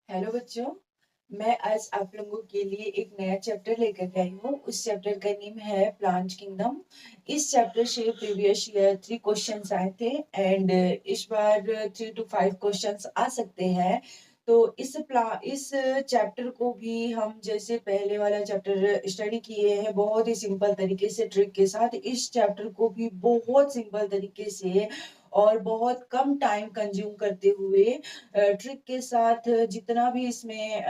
Hello बच्चों। मैं आज आप लोगों के लिए एक नया चैप्टर लेकर आई हूँ। उस चैप्टर का नेम है प्लांट किंगडम। इस चैप्टर से प्रीवियस ईयर 3 क्वेश्चंस आए थे एंड इस बार 3 to 5 क्वेश्चंस आ सकते हैं। तो इस चैप्टर को भी हम जैसे पहले वाला चैप्टर स्टडी किए हैं बहुत ही सिंपल तरीके से ट्रिक के साथ, इस चैप्टर को भी बहुत सिंपल तरीके से और बहुत कम टाइम कंज्यूम करते हुए ट्रिक के साथ जितना भी इसमें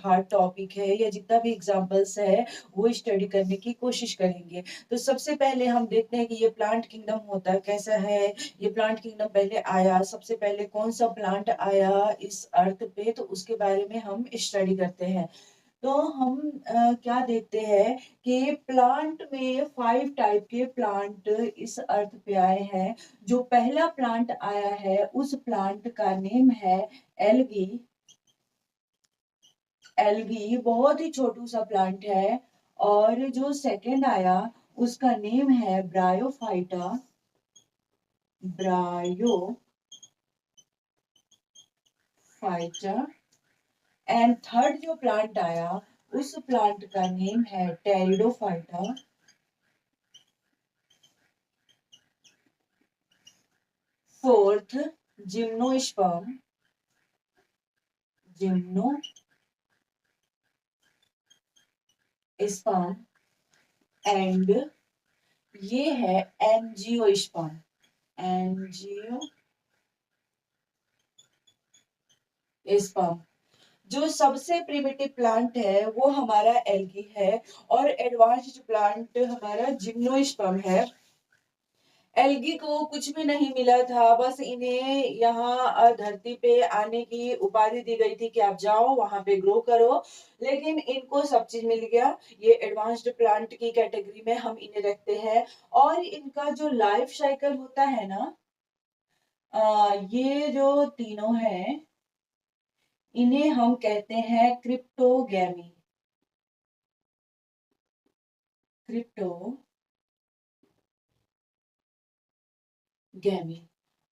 हार्ड टॉपिक है या जितना भी एग्जांपल्स है वो स्टडी करने की कोशिश करेंगे। तो सबसे पहले हम देखते हैं कि ये प्लांट किंगडम होता कैसा है। ये प्लांट किंगडम पहले आया, सबसे पहले कौन सा प्लांट आया इस अर्थ पे, तो उसके बारे में हम स्टडी करते हैं। तो हम क्या देखते हैं कि प्लांट में 5 टाइप के प्लांट इस अर्थ पे आए हैं। जो पहला प्लांट आया है उस प्लांट का नेम है एल्गी। एल्गी बहुत ही छोटू सा प्लांट है। और जो सेकंड आया उसका नेम है ब्रायोफाइटा। ब्रायोफाइटा। एंड थर्ड जो प्लांट आया उस प्लांट का नेम है pteridophyta. Fourth gymnosperm. Gymnosperm. And ये है एंजियोस्पर्म। एंजियोस्पर्म। जो सबसे प्रिमिटिव प्लांट है वो हमारा एल्गी है और एडवांस्ड प्लांट हमारा जिम्नोस्पर्म है। एल्गी को कुछ भी नहीं मिला था, बस इन्हें यहाँ धरती पे आने की उपाधि दी गई थी कि आप जाओ वहां पे ग्रो करो, लेकिन इनको सब चीज मिल गया। ये एडवांस्ड प्लांट की कैटेगरी में हम इन्हें रखते हैं। और इनका जो लाइफ साइकिल होता है ना, ये जो तीनों हैं इन्हें हम कहते हैं क्रिप्टोगैमी। क्रिप्टोगैमी।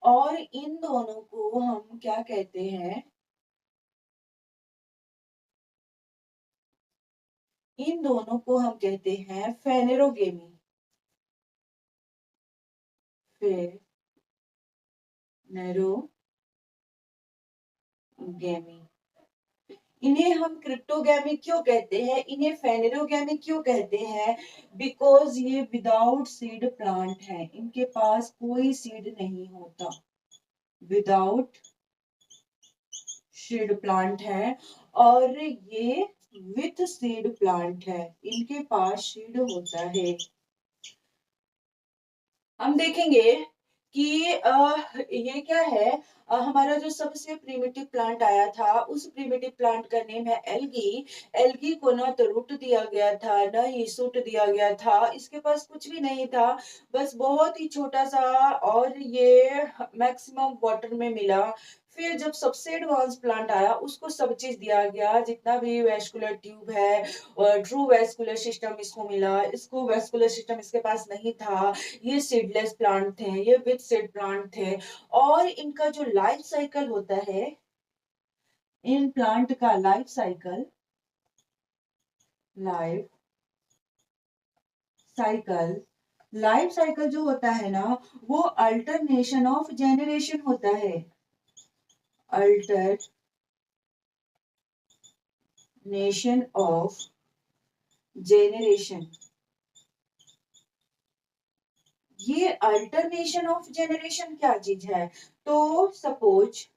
और इन दोनों को हम क्या कहते हैं, इन दोनों को हम कहते हैं फेनेरोगेमी। फेनेरोगेमी। इन्हें हम क्रिप्टोगैमी क्यों कहते हैं, इन्हें फेनेरोगैमी क्यों कहते हैं? बिकॉज ये विदाउट सीड प्लांट है, इनके पास कोई सीड नहीं होता। विदाउट सीड प्लांट है। और ये विथ सीड प्लांट है, इनके पास सीड होता है। हम देखेंगे कि ये क्या है। हमारा जो सबसे प्रिमिटिव प्लांट आया था उस प्रिमिटिव प्लांट का नेम है एल्गी। एल्गी को ना तो रूट दिया गया था ना ही सूट दिया गया था, इसके पास कुछ भी नहीं था, बस बहुत ही छोटा सा। और ये मैक्सिमम वाटर में मिला। फिर जब सबसे एडवांस प्लांट आया उसको सब चीज दिया गया, जितना भी वेस्कुलर ट्यूब है और ट्रू वेस्कुलर सिस्टम इसको मिला। इसको वेस्कुलर सिस्टम इसके पास नहीं था। ये सीडलेस प्लांट थे, ये विद सीड प्लांट थे। और इनका जो लाइफ साइकिल होता है, इन प्लांट का लाइफ साइकिल लाइफ साइकिल जो होता है ना, वो अल्टरनेशन ऑफ जेनरेशन होता है। Alternation of generation. ये अल्टरनेशन ऑफ जेनरेशन क्या चीज है? तो सपोज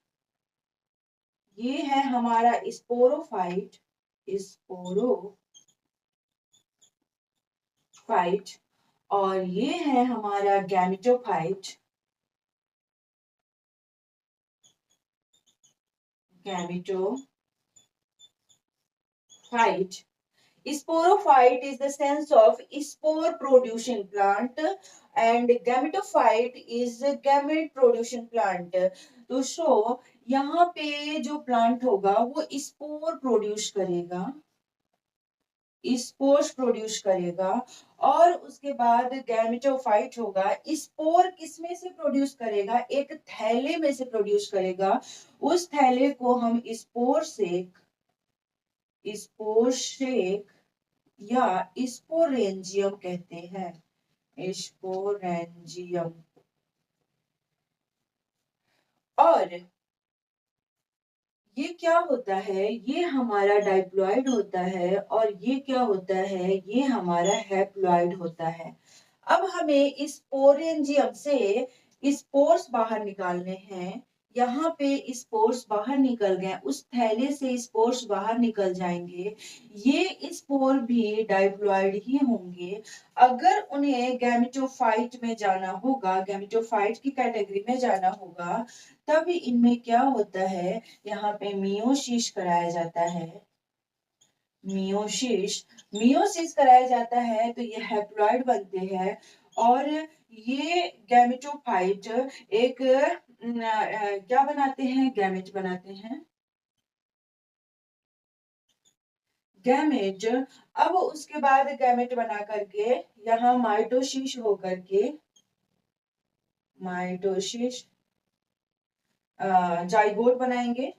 ये है हमारा स्पोरोफाइट और ये है हमारा gametophyte. Sporophyte is the sense of spore producing plant and gametophyte is a gamete producing plant। तो यहाँ पे जो प्लांट होगा वो स्पोर प्रोड्यूस करेगा। स्पोर्स प्रोड्यूस करेगा और उसके बाद गैमेटोफाइट होगा। स्पोर किसमें से प्रोड्यूस करेगा? एक थैले में से प्रोड्यूस करेगा। उस थैले को हम स्पोर शेक या स्पोरेंजियम कहते हैं। स्पोरेंजियम। और ये क्या होता है? ये हमारा डाइप्लॉइड होता है और ये क्या होता है? ये हमारा हैप्लॉइड होता है। अब हमें स्पोरेंजियम से स्पोर्स बाहर निकालने हैं। यहाँ पे स्पोर्स बाहर निकल गए, उस थैले से स्पोर्स बाहर निकल जाएंगे। ये स्पोर भी डाइप्लॉइड ही होंगे। अगर उन्हें गैमेटोफाइट में जाना होगा, गैमेटोफाइट की कैटेगरी में जाना होगा, तब इनमें क्या होता है? यहाँ पे मियोसिस कराया जाता है। मियोसिस मियोसिस कराया जाता है तो ये हैप्लॉइड बनते हैं। और ये गैमेटोफाइट एक क्या बनाते हैं? गैमेट बनाते हैं। गैमेट। अब उसके बाद गैमेट बना करके यहाँ माइटोसिस होकर के माइटोसिस जाइगोट बनाएंगे।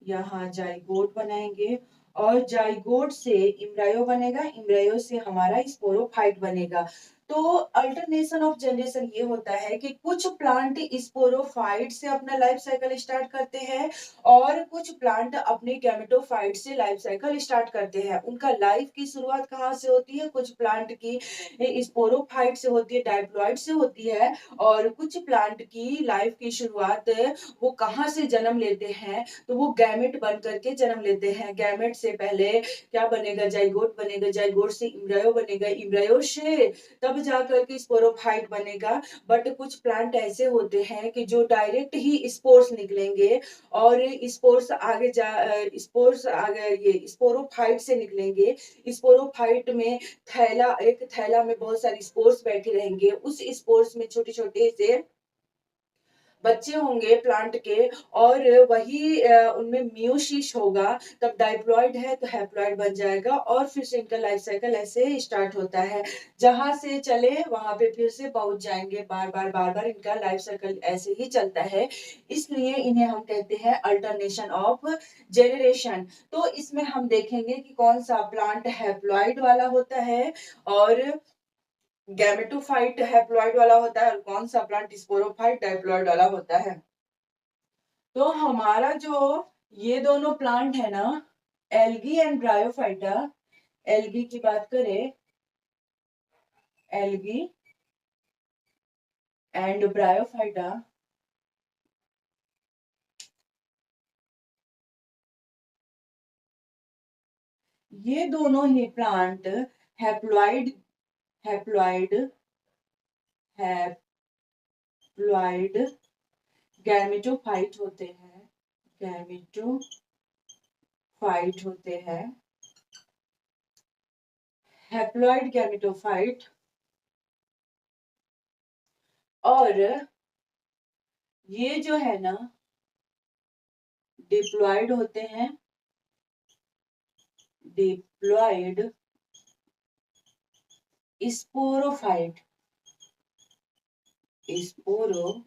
यहाँ जाइगोट बनाएंगे और जाइगोट से इम्ब्रायो बनेगा। इम्ब्रायो से हमारा स्पोरोफाइट बनेगा। तो अल्टरनेशन ऑफ जनरेशन ये होता है कि कुछ प्लांट स्पोरोफाइट से अपना लाइफ साइकिल स्टार्ट करते हैं और कुछ प्लांट अपने गैमेटोफाइट से लाइफ साइकिल स्टार्ट करते हैं। उनका लाइफ की शुरुआत कहाँ से होती है? कुछ प्लांट की स्पोरोफाइट से होती है, डाइप्लॉइड से होती है। और कुछ प्लांट की लाइफ की शुरुआत वो कहाँ से जन्म लेते हैं? तो वो गैमेट बन करके जन्म लेते हैं। गैमेट से पहले क्या बनेगा? जाइगोट बनेगा। जाइगोट से इम्ब्रायो बनेगा। इम्ब्रायो से तब जाकर के स्पोरोफाइट बनेगा। बट कुछ प्लांट ऐसे होते हैं कि जो डायरेक्ट ही स्पोर्स निकलेंगे और स्पोर्स आगे ये स्पोरोफाइट से निकलेंगे। स्पोरोफाइट में एक थैला में बहुत सारी स्पोर्स बैठे रहेंगे। उस स्पोर्स में छोटे छोटे से बच्चे होंगे प्लांट के और वही उनमें मियोसिस होगा। तब डाइप्लॉइड है तो हैप्लॉइड बन जाएगा और फिर से इनका लाइफ साइकिल ऐसे स्टार्ट होता है। जहां से चले वहां पे फिर से पहुंच जाएंगे। बार बार इनका लाइफ साइकिल ऐसे ही चलता है। इसलिए इन्हें हम कहते हैं अल्टरनेशन ऑफ जेनरेशन। तो इसमें हम देखेंगे कि कौन सा प्लांट हैप्लॉइड वाला होता है और गैमेटोफाइट हैप्लॉइड वाला होता है और कौन सा प्लांट स्पोरोफाइट डाइप्लॉइड वाला होता है। तो हमारा जो ये दोनों प्लांट है ना, एल्गी एंड ब्रायोफाइटा। एल्गी की बात करें, एल्गी एंड ब्रायोफाइटा, ये दोनों ही plant haploid haploid haploid gametophyte होते हैं। गैमेटोफाइट होते हैं। Haploid gametophyte. और ये जो है ना डिप्लॉइड होते हैं। Diploid sporophyte. स्पोरोफाइट।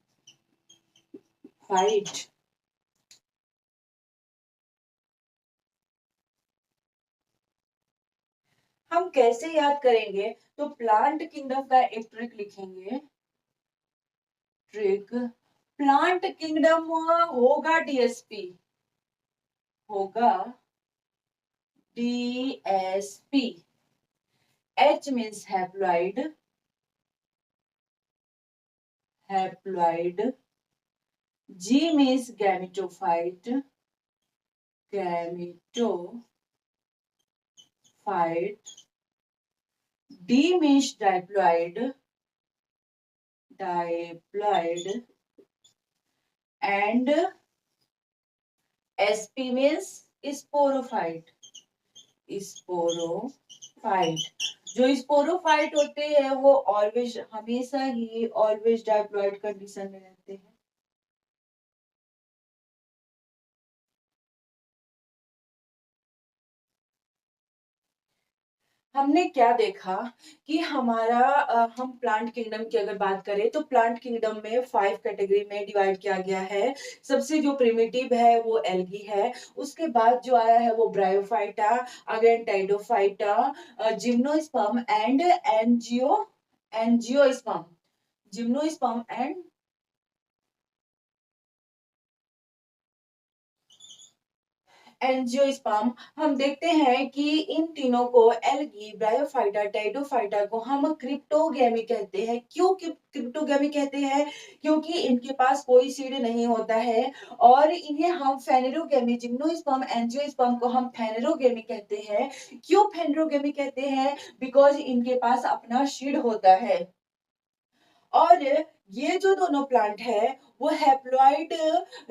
हम कैसे याद करेंगे? तो प्लांट किंगडम का एक ट्रिक लिखेंगे। ट्रिक, प्लांट किंगडम होगा डीएसपी, होगा DSP. H means haploid, haploid. G means gametophyte, gametophyte. D means diploid, diploid. And SP means sporophyte, sporophyte. जो स्पोरोफाइट होते हैं वो ऑलवेज हमेशा ही ऑलवेज डाइप्लॉइड कंडीशन में रहते हैं। हमने क्या देखा कि हमारा हम प्लांट किंगडम की अगर बात करें तो प्लांट किंगडम में 5 कैटेगरी में डिवाइड किया गया है। सबसे जो प्रिमिटिव है वो एल्गी है, उसके बाद जो आया है वो bryophyta, again pteridophyta, gymnosperm and angiosperm, gymnosperm and angiosperm. हम देखते हैं कि इन तीनों को, एल्गी, ब्रायोफाइटा, टेरिडोफाइटा को हम क्रिप्टोगैमी कहते हैं। क्यों क्रिप्टोगैमी कहते हैं? क्योंकि इनके पास कोई सीड नहीं होता है और इन्हें हम फेनेरोगैमी, जिम्नोस्पर्म, एंजियोस्पर्म को हम फेनेरोगैमी कहते हैं। क्यों फेनेरोगैमी कहते हैं? बिकॉज इनके पास अपना सीड होता है। और ये जो दोनों प्लांट है वो हैप्लॉइड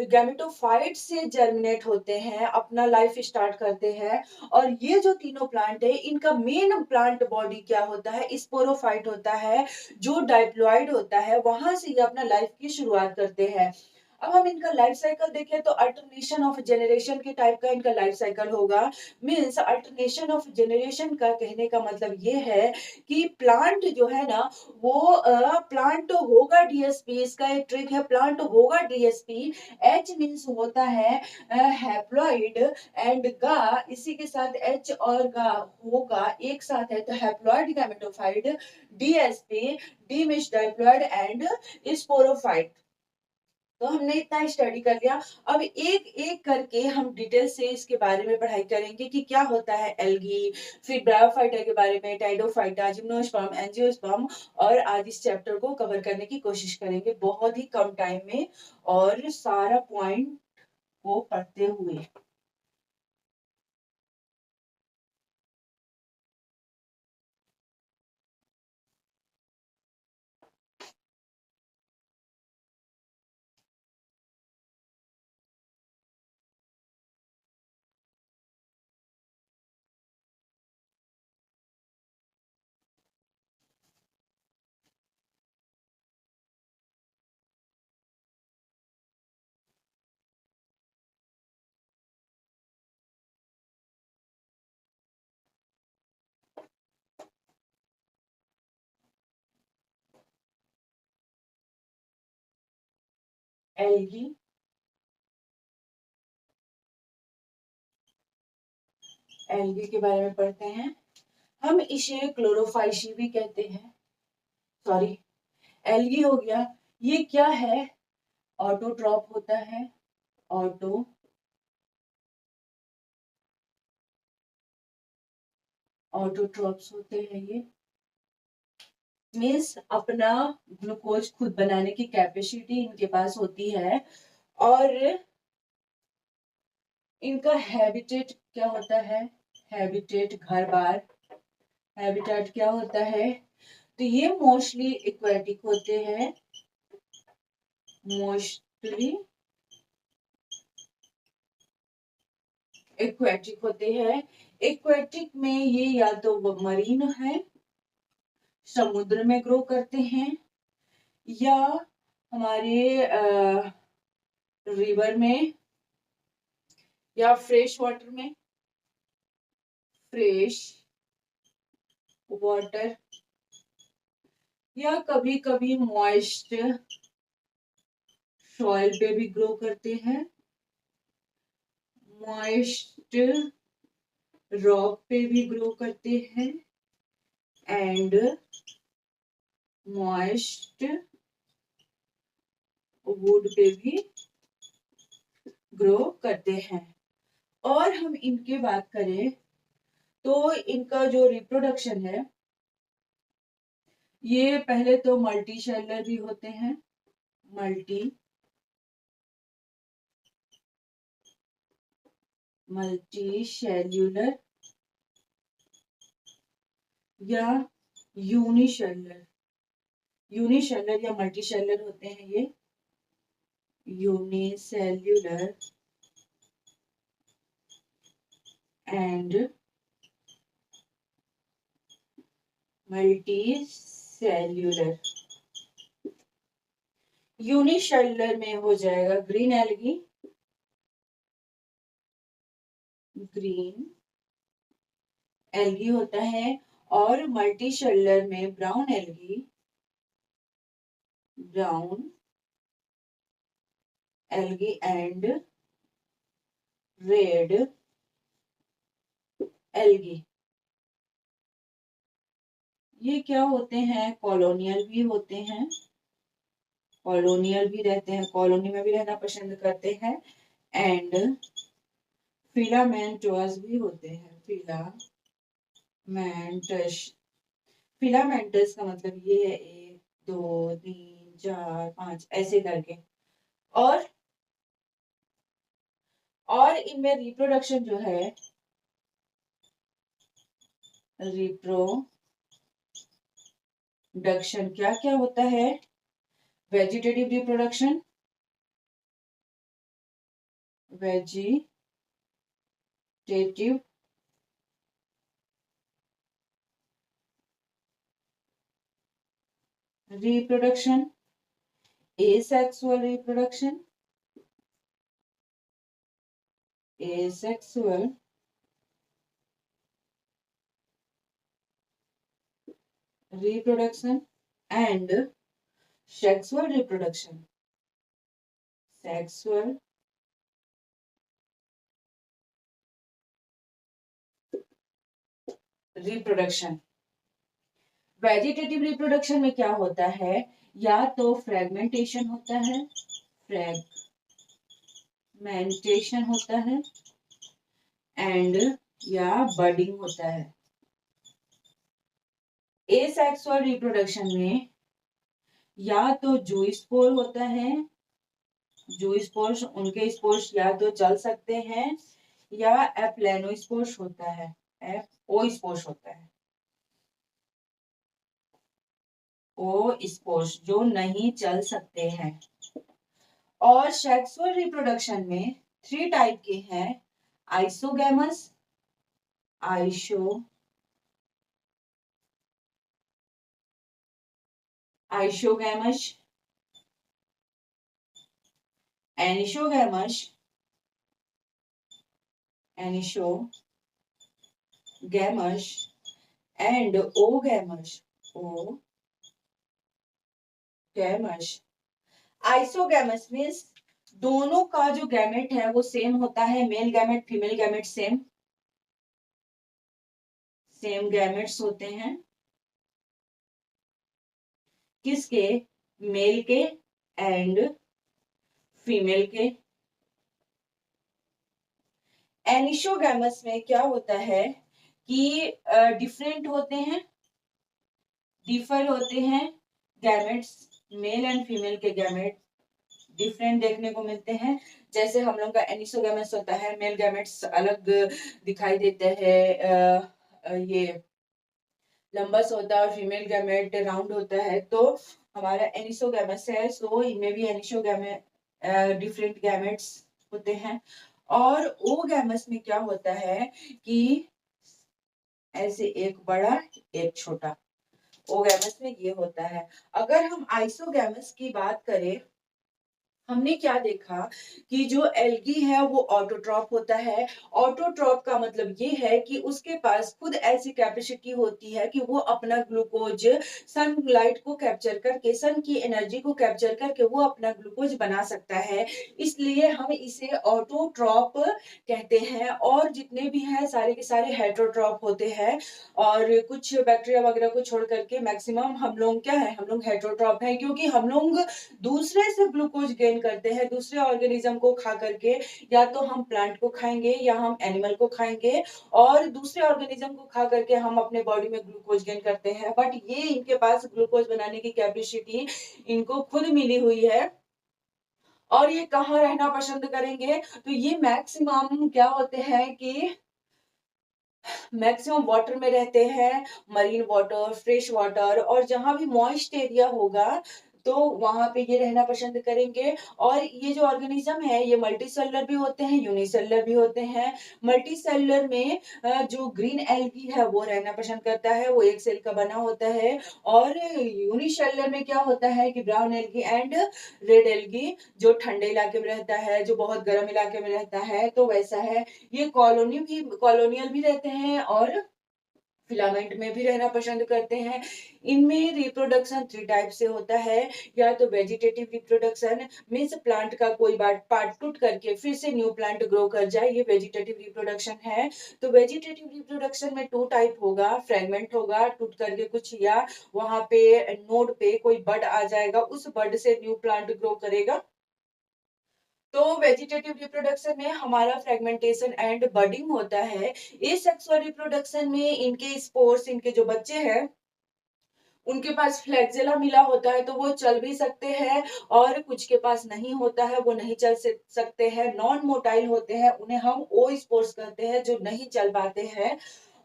गैमेटोफाइट से जर्मिनेट होते हैं, अपना लाइफ स्टार्ट करते हैं। और ये जो तीनों प्लांट है इनका मेन प्लांट बॉडी क्या होता है? स्पोरोफाइट होता है, जो डाइप्लॉइड होता है, वहां से ये अपना लाइफ की शुरुआत करते हैं। अब हम इनका लाइफ साइकिल देखें तो अल्टरनेशन ऑफ जनरेशन के टाइप का इनका लाइफ साइकिल होगा। मीन्स अल्टरनेशन ऑफ जनरेशन का कहने का मतलब ये है कि प्लांट जो है ना वो प्लांट होगा डीएसपी, इसका एक ट्रिक है, प्लांट होगा डीएसपी। एच मीन्स होता है हैप्लॉइड एंड गा, इसी के साथ एच और गा होगा एक साथ है तो haploid gametophyte. DSP, D means diploid and sporophyte. तो हमने इतना स्टडी कर लिया। अब एक एक करके हम डिटेल से इसके बारे में पढ़ाई करेंगे कि क्या होता है एल्गी, फिर ब्रायोफाइटा के बारे में, टाइडोफाइटा, जिम्नोस्पर्म, एंजियोस्पर्म, और आज इस चैप्टर को कवर करने की कोशिश करेंगे बहुत ही कम टाइम में और सारा पॉइंट को पढ़ते हुए। एल्गी, एल्गी के बारे में पढ़ते हैं। हम इसे क्लोरोफाइशी भी कहते हैं। सॉरी, एल्गी हो गया। ये क्या है? ऑटोट्रॉप होता है, ऑटो ऑटोट्रॉप्स होते हैं ये। मीन्स अपना ग्लूकोज खुद बनाने की कैपेसिटी इनके पास होती है। और इनका हैबिटेट क्या होता है? हैबिटेट घर बार, हैबिटेट क्या होता है? तो ये मोस्टली एक्वेटिक होते हैं, मोस्टली एक्वेटिक होते हैं। एक्वेटिक में ये या तो मरीन है, समुद्र में ग्रो करते हैं, या हमारे रिवर में, या फ्रेश वाटर में, फ्रेश वाटर, या कभी कभी मॉइस्ट सॉइल पे भी ग्रो करते हैं, मॉइस्ट रॉक पे भी ग्रो करते हैं, एंड मॉइस्ट वुड पे भी ग्रो करते हैं। और हम इनके बात करें तो इनका जो रिप्रोडक्शन है, ये पहले तो मल्टी सेलुलर भी होते हैं, मल्टी सेल्यूलर या यूनिसेलुलर, यूनिसेलुलर या मल्टी सेलुलर होते हैं ये। Unicellular and multi cellular. Unicellular में हो जाएगा ग्रीन एल्गी, ग्रीन एल्गी होता है। और मल्टीसेलुलर में brown algae and red algae, ये क्या होते हैं, कॉलोनियल भी होते हैं, कॉलोनियल भी रहते हैं, कॉलोनी में भी रहना पसंद करते हैं, एंड फिलामेंटस भी होते हैं। फिलामेंटस का मतलब ये है 1 2 3 4 5 ऐसे करके। और इनमें रिप्रोडक्शन जो है, रिप्रोडक्शन क्या क्या होता है, vegetative reproduction, vegetative reproduction, asexual reproduction, and sexual reproduction, sexual reproduction। Vegetative reproduction में क्या होता है, या तो फ्रेगमेंटेशन होता है, एंड या बडिंग होता है। एसेक्सुअल रिप्रोडक्शन में या तो जूस्पोर होता है, जूस्पोर्स उनके स्पोर्स या तो चल सकते हैं, या एप्लेनोस्पोर्स होता है, ओस्पोर्स होता है, ओ स्पोर्स जो नहीं चल सकते हैं। और सेक्सुअल रिप्रोडक्शन में 3 टाइप के हैं, isogamous, anisogamous and oogamous. Isogamous means दोनों का जो गैमेट है वो सेम होता है, male gamete female gamete same gametes होते हैं, किसके, मेल के एंड फीमेल के। एनिशोगैमस में क्या होता है कि डिफरेंट होते हैं, डिफर होते हैं गैमेट्स, मेल एंड फीमेल के गैमेट डिफरेंट देखने को मिलते हैं। जैसे हम लोग का एनिसोगैमस होता है, मेल गैमेट्स अलग दिखाई देते हैं, ये लंबस होता है, और फीमेल गैमेट राउंड होता है। तो हमारा एनिसोगैमस है, सो इनमें भी एनिसोगैमेट डिफरेंट गैमेट्स होते हैं। और ओगैमस में क्या होता है कि ऐसे एक बड़ा एक छोटा, ओगैमस में ये होता है। अगर हम आइसोगैमस की बात करें, हमने क्या देखा कि जो एल्गी है वो ऑटोट्रॉप होता है। ऑटोट्रॉप का मतलब ये है कि उसके पास खुद ऐसी कैपेसिटी होती है कि वो अपना ग्लूकोज सनलाइट को कैप्चर करके, सन की एनर्जी को कैप्चर करके वो अपना ग्लूकोज बना सकता है, इसलिए हम इसे ऑटोट्रॉप कहते हैं। और जितने भी हैं सारे के सारे हेटेरोट्रॉप होते हैं, और कुछ बैक्टीरिया वगैरह को छोड़ करके मैक्सिमम हम लोग क्या है, हम लोग हेटेरोट्रॉप है, क्योंकि हम लोग दूसरे से ग्लूकोज गेन करते हैं दूसरे ऑर्गेनिज्म को खा करके। या तो हम प्लांट को खाएंगे या हम एनिमल को खाएंगे, और दूसरे ऑर्गेनिज्म को खा करके हम अपने बॉडी में ग्लूकोज गेन करते हैं। बट ये इनके पास ग्लूकोज बनाने की कैपेसिटी इनको खुद मिली हुई है। और ये कहाँ रहना पसंद करेंगे, तो ये मैक्सिमम क्या होते हैं कि मैक्सिमम वाटर में रहते हैं, मरीन वाटर, फ्रेश वाटर, और जहां भी मॉइस्ट एरिया होगा तो वहां पे ये रहना पसंद करेंगे। और ये जो ऑर्गेनिज्म है ये मल्टी सेलुलर भी होते हैं, यूनिसेलुलर भी होते हैं। मल्टी सेलुलर में जो ग्रीन एल्गी है वो रहना पसंद करता है, वो एक सेल का बना होता है। और यूनिसेलुलर में क्या होता है कि brown algae and red algae जो ठंडे इलाके में रहता है, जो बहुत गर्म इलाके में रहता है, तो वैसा है। ये कॉलोनियल भी रहते हैं और फिलामेंट में भी रहना पसंद करते हैं। इनमें रिप्रोडक्शन 3 टाइप से होता है। या तो वेजिटेटिव रिप्रोडक्शन मीन्स प्लांट का कोई पार्ट टूट करके फिर से न्यू प्लांट ग्रो कर जाए, ये वेजिटेटिव रिप्रोडक्शन है। तो वेजिटेटिव रिप्रोडक्शन में 2 टाइप होगा, फ्रेगमेंट होगा टूट करके कुछ, या वहां पे नोड पे कोई बड आ जाएगा, उस बड से न्यू प्लांट ग्रो करेगा। तो वेजिटेटिव रिप्रोडक्शन में हमारा फ्रेगमेंटेशन एंड बडिंग होता है। इस सेक्सुअल रिप्रोडक्शन में इनके स्पोर्स, इनके जो बच्चे हैं उनके पास फ्लैगेला मिला होता है, तो वो चल भी सकते हैं, और कुछ के पास नहीं होता है वो नहीं चल सकते हैं। नॉन मोटाइल होते हैं, उन्हें हम ओ स्पोर्स कहते हैं, जो नहीं चल पाते हैं।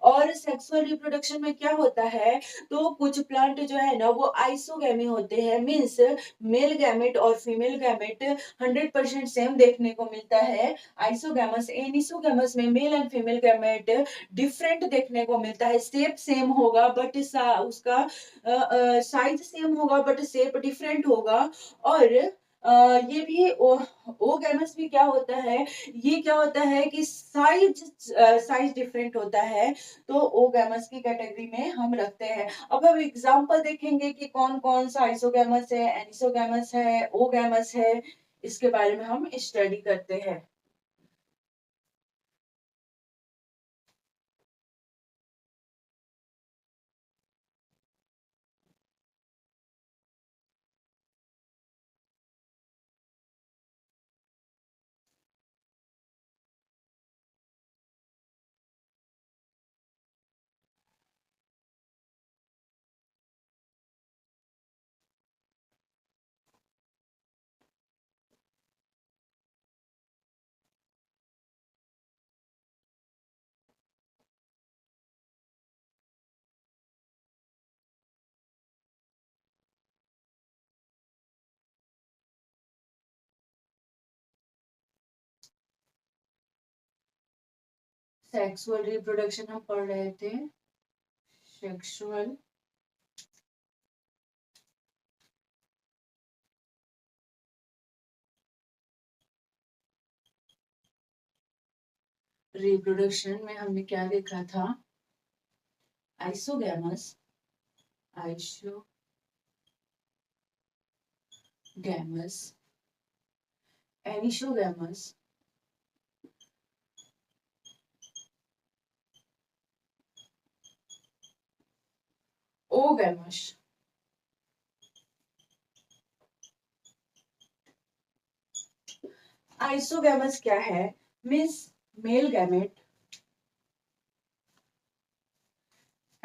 और सेक्सुअल रिप्रोडक्शन में क्या होता है, तो कुछ प्लांट जो है ना वो आइसोगैमी होते हैं, मींस मेल गैमेट और फीमेल गैमेट 100% सेम देखने को मिलता है। आइसोगैमस एनिसोगैमस में mail and female gamete different देखने को मिलता है। शेप सेम होगा बट उसका साइज सेम होगा बट शेप डिफरेंट होगा। और ये भी ओगैमस भी क्या होता है, ये क्या होता है कि साइज डिफरेंट होता है, तो ओगैमस की कैटेगरी में हम रखते हैं। अब हम एग्जांपल देखेंगे कि कौन कौन सा आइसोगैमस है, एनिसोगैमस है, ओगैमस है, इसके बारे में हम स्टडी करते हैं। सेक्सुअल रिप्रोडक्शन हम पढ़ रहे थे। सेक्सुअल रिप्रोडक्शन में हमने क्या देखा था, isogamous, isogamous, anisogamous, oogamous. Isogamous क्या है, means male gamete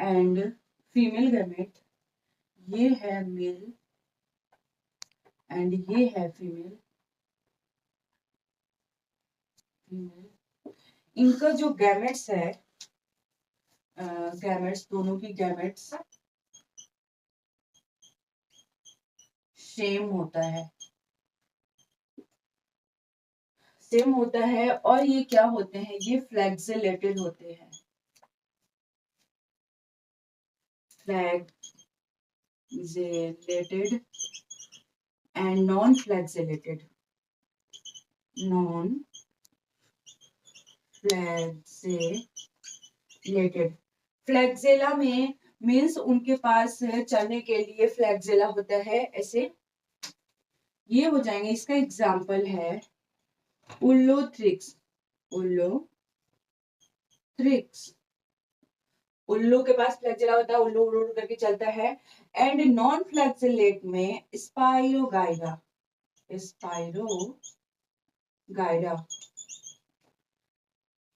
and female gamete, ये है मेल एंड ये है फीमेल। फीमेल इनका जो गैमेट्स है, गैमेट्स दोनों की गैमेट्स सेम होता है, सेम होता है। और ये क्या होते हैं, ये फ्लैगेलेटेड होते हैं, flagellated and non flagellated, non flagellated. Flagella में मीन्स उनके पास चलने के लिए फ्लैगेला होता है, ऐसे ये हो जाएंगे। इसका एग्जाम्पल है उल्लोथ्रिक्स, उल्लोथ्रिक्स। उल्लू के पास फ्लैगेला होता है, उल्लू उड़ उड़ करके चलता है। एंड नॉन फ्लैगेलेट में स्पाइरोगाइरा, स्पाइरोगाइरा।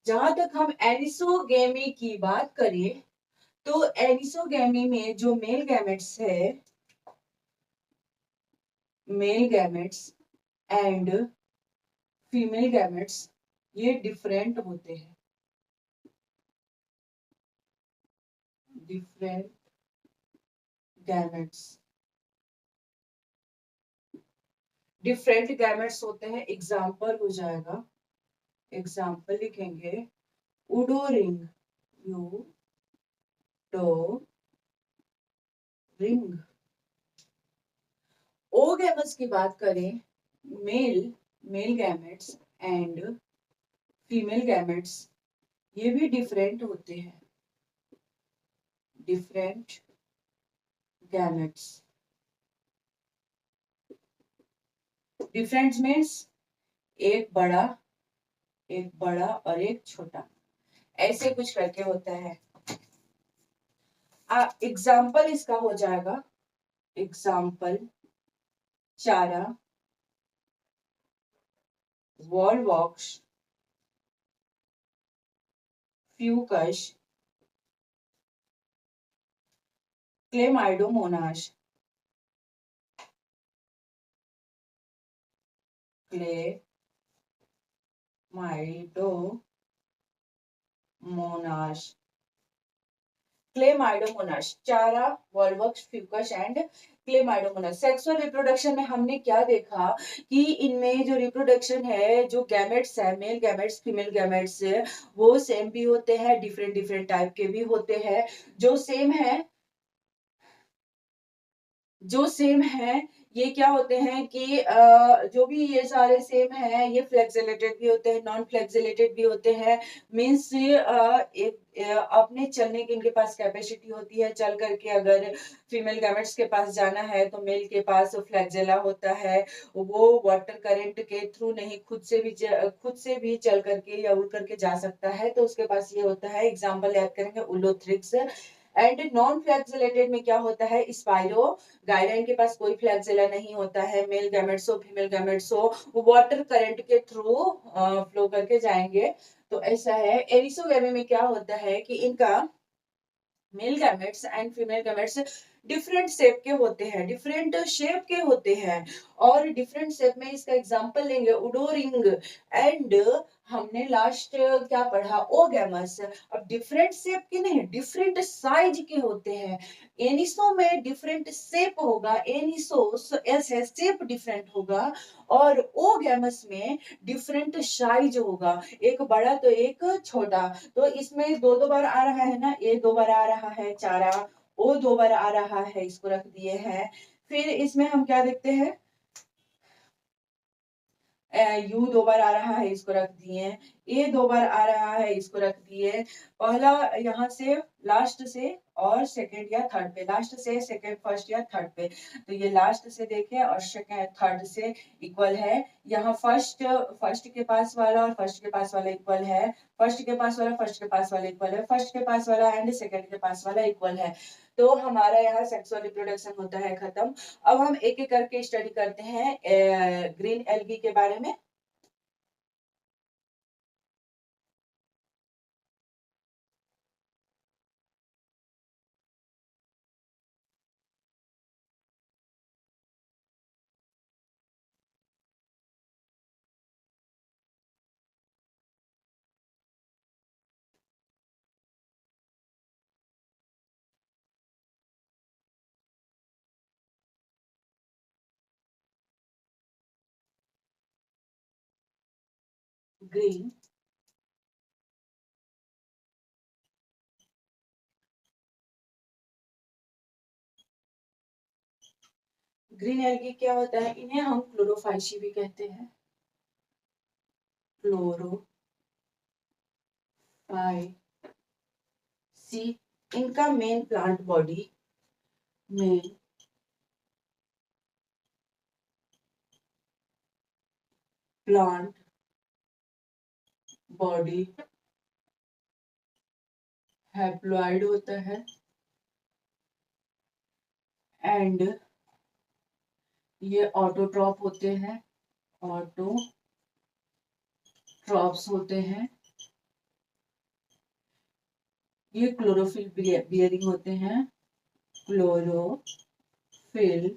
जहां तक हम एनिसोगेमी की बात करें, तो एनिसोगेमी में जो मेल गैमेट्स है, mail gametes and female gametes, ये डिफरेंट होते हैं, डिफरेंट गैमेट्स, डिफरेंट गैमेट्स होते हैं। एग्जाम्पल हो जाएगा, एग्जाम्पल लिखेंगे उडोरिंग, यू डो रिंग। ओगैमस की बात करें, mail gametes and female gametes, ये भी डिफरेंट होते हैं। different gametes. Different means एक बड़ा और एक छोटा, ऐसे कुछ करके होता है। एग्जाम्पल इसका हो जाएगा, एग्जाम्पल चारा, वॉलवॉक्स, फ्यूकस, क्लेमाइडोमोनास, क्लेमाइडोमोनास, चारा, Volvox, Fucus and Chlamydomonas. Sexual reproduction में हमने क्या देखा कि इनमें जो रिप्रोडक्शन है, जो गैमेट्स है, मेल गैमेट्स, फीमेल गैमेट्स, वो सेम भी होते हैं, डिफरेंट डिफरेंट टाइप के भी होते हैं। जो सेम है ये क्या होते हैं कि जो भी ये सारे सेम है, ये फ्लेक्सिलेटेड भी होते हैं, नॉन फ्लेक्सिलेटेड भी होते हैं। मीन्स अपने चलने की इनके पास कैपेसिटी होती है, चल करके अगर फीमेल गैमेट्स के पास जाना है तो मेल के पास फ्लैगेला होता है, वो वाटर करंट के थ्रू नहीं, खुद से भी चल करके या उड़ करके जा सकता है, तो उसके पास ये होता है। एग्जाम्पल याद करेंगे, उलोथ्रिक्स। एंड नॉन फ्लैगेलेटेड में क्या होता है, स्पाइरो गायरा, इनके पास कोई फ्लैगेला नहीं होता है। मेल गैमेट्स हो, फीमेल गैमेट्स हो, वाटर करंट के थ्रू फ्लो करके जाएंगे। तो ऐसा है। एरिसोगैमी में क्या होता है कि इनका mail gametes and female gametes different shape के होते हैं, डिफरेंट शेप के होते हैं। और डिफरेंट शेप में इसका एग्जांपल लेंगे, उडोरिंग एंड हमने लास्ट क्या पढ़ा, ओगैमस। अब डिफरेंट शेप के नहीं, डिफरेंट साइज के होते हैं। एनिसो में डिफरेंट शेप होगा, एनिसो ऐसे शेप डिफरेंट होगा, और ओगैमस में डिफरेंट साइज होगा, एक बड़ा तो एक छोटा। तो इसमें दो दो बार आ रहा है ना, ए दो बार आ रहा है चारा, ओ दो बार आ रहा है, इसको रख दिए हैं। फिर इसमें हम क्या देखते हैं, यू दो बार आ रहा है, इसको रख दिए। ए दो बार आ रहा है, इसको रख दिए। पहला यहाँ से लास्ट से और सेकंड या थर्ड पे, लास्ट से सेकंड, फर्स्ट या थर्ड पे, तो ये लास्ट से देखे और सेकंड थर्ड से इक्वल है। यहाँ फर्स्ट के पास वाला और फर्स्ट के पास वाला इक्वल है, फर्स्ट के पास वाला फर्स्ट के पास वाला इक्वल है, फर्स्ट के पास वाला एंड सेकंड के पास वाला इक्वल है। तो हमारा यहाँ सेक्सुअल रिप्रोडक्शन होता है खत्म। अब हम एक एक करके स्टडी करते हैं ग्रीन एल्गी के बारे में। ग्रीन ग्रीन एल्गी क्या होता है, इन्हें हम क्लोरोफाइसी भी कहते हैं। क्लोरोफाइसी, इनका मेन प्लांट बॉडी में प्लांट बॉडी हैप्लॉइड होता है एंड ये ऑटोट्रॉप होते हैं, ऑटोट्रॉप्स होते हैं। ये क्लोरोफिल बियरिंग होते हैं, क्लोरोफिल।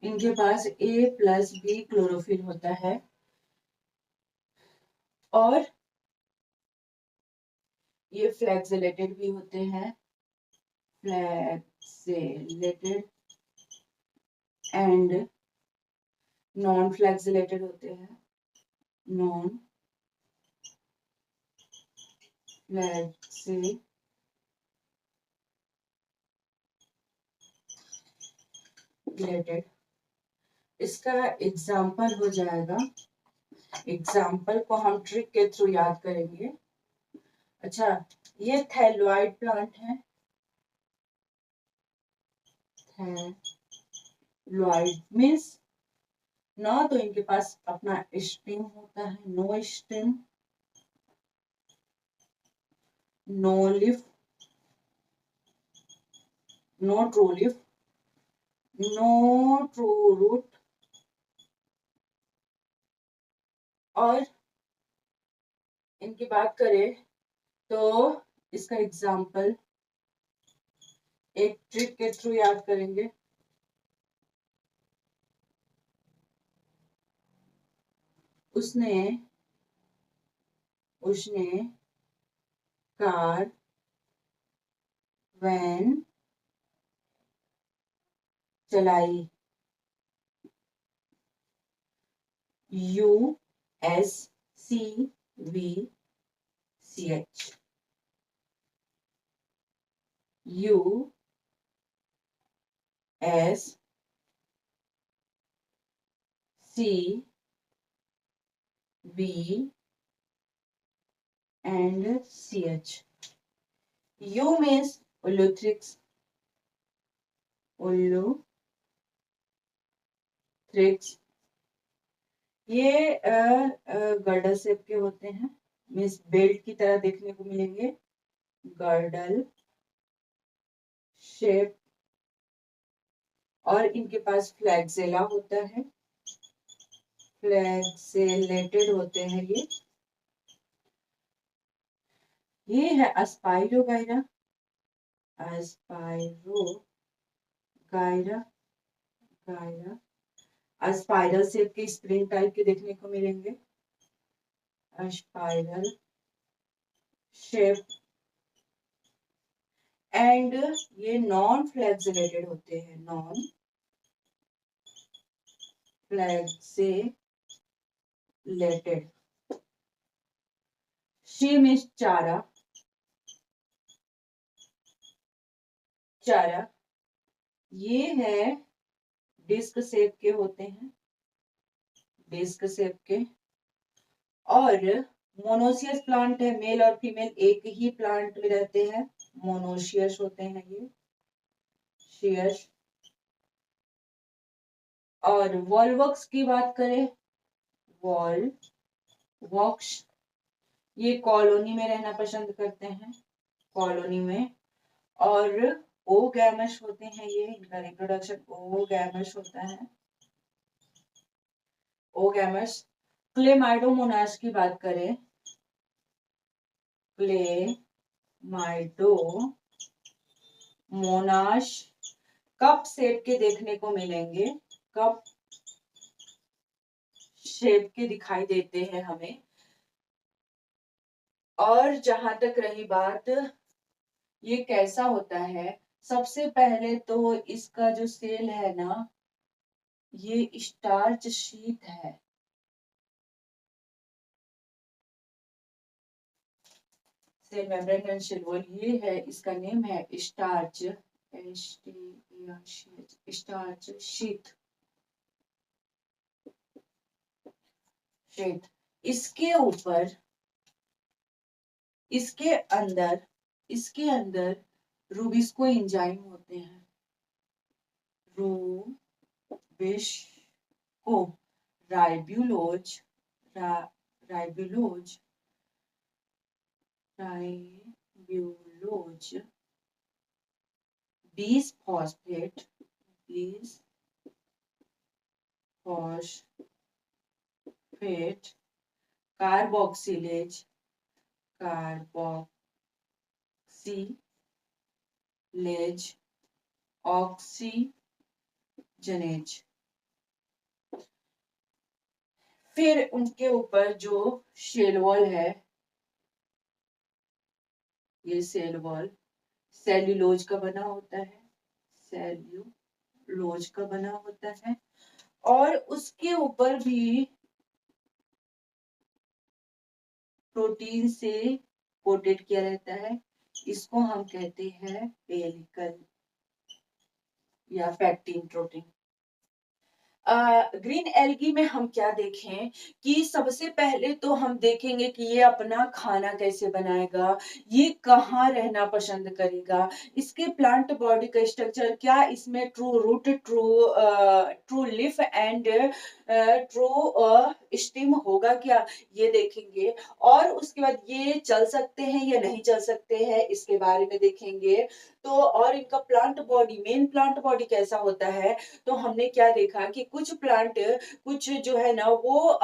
इनके पास A+B क्लोरोफिल होता है, और ये फ्लैक्सिलेटेड भी होते हैं, फ्लैक्सिलेटेड एंड नॉन फ्लैक्सिलेटेड होते हैं, नॉन फ्लैक्सिलेटेड। इसका एग्जाम्पल हो जाएगा, एग्जाम्पल को हम ट्रिक के थ्रू याद करेंगे। अच्छा, ये थैलोइड प्लांट है, थैलोइड मीन्स ना तो इनके पास अपना स्टेम होता है, no stem, no leaf, no true leaf, no true root, और इनकी बात करें तो इसका एग्जाम्पल एक ट्रिक के थ्रू याद करेंगे। उसने कार, वैन चलाई, USCVCH, USCV and CH. U means Uluthrix, ये गर्डल शेप के होते हैं, मीन्स बेल्ट की तरह देखने को मिलेंगे, गर्डल शेप, और इनके पास फ्लैगेला होता है, फ्लैगेलेटेड होते हैं ये है अस्पाइरोगाइरा, अस्पाइरोगाइरा, स्पाइरल शेप के स्प्रिंग टाइप के देखने को मिलेंगे, स्पाइरल शेप, एंड ये नॉन फ्लैगेलेटेड होते हैं, नॉन फ्लैगेलेटेड। शी मीन्स चारा, ये है डिस्क शेप के होते हैं, डिस्क शेप के, और मोनोसियस प्लांट है, मेल और फीमेल एक ही प्लांट में रहते हैं, मोनोसियस होते हैं ये, शियस। और वॉलवॉक्स की बात करें, वॉलवॉक्स ये कॉलोनी में रहना पसंद करते हैं, कॉलोनी में, और ओगैमस होते हैं ये, इनका रिप्रोडक्शन ओगैमस होता है, ओगैमस। क्लेमाइडोमोनास की बात करें, क्लेमाइडोमोनास कप शेप के देखने को मिलेंगे, कप शेप के दिखाई देते हैं हमें। और जहां तक रही बात ये कैसा होता है, सबसे पहले तो इसका जो सेल है ना, ये स्टार्च शीट है, cell membrane and cell wall, ये है, इसका नेम है स्टार्च, स्टार्च शीट, इसके ऊपर, इसके अंदर रूबिस्को एंजाइम होते हैं, rubisco, ribulose, ribulose, bisphosphate, carboxylase, oxygenase. फिर उनके ऊपर जो शेल वॉल है, ये सेल वॉल सेल्यूलोज का बना होता है, सेल्यूलोज का बना होता है, और उसके ऊपर भी प्रोटीन से कोटेड किया रहता है, इसको हम कहते हैं पेलिकल या पैक्टिन प्रोटीन। ग्रीन एल्गी में हम क्या देखें कि सबसे पहले तो हम देखेंगे कि ये अपना खाना कैसे बनाएगा, ये कहाँ रहना पसंद करेगा, इसके प्लांट बॉडी का स्ट्रक्चर क्या, इसमें true root, true leaf and true stem होगा क्या, ये देखेंगे। और उसके बाद ये चल सकते हैं या नहीं चल सकते हैं, इसके बारे में देखेंगे। तो और इनका plant body, main plant body कैसा होता है, तो हमने क्या देखा कि कुछ प्लांट, कुछ जो है ना वो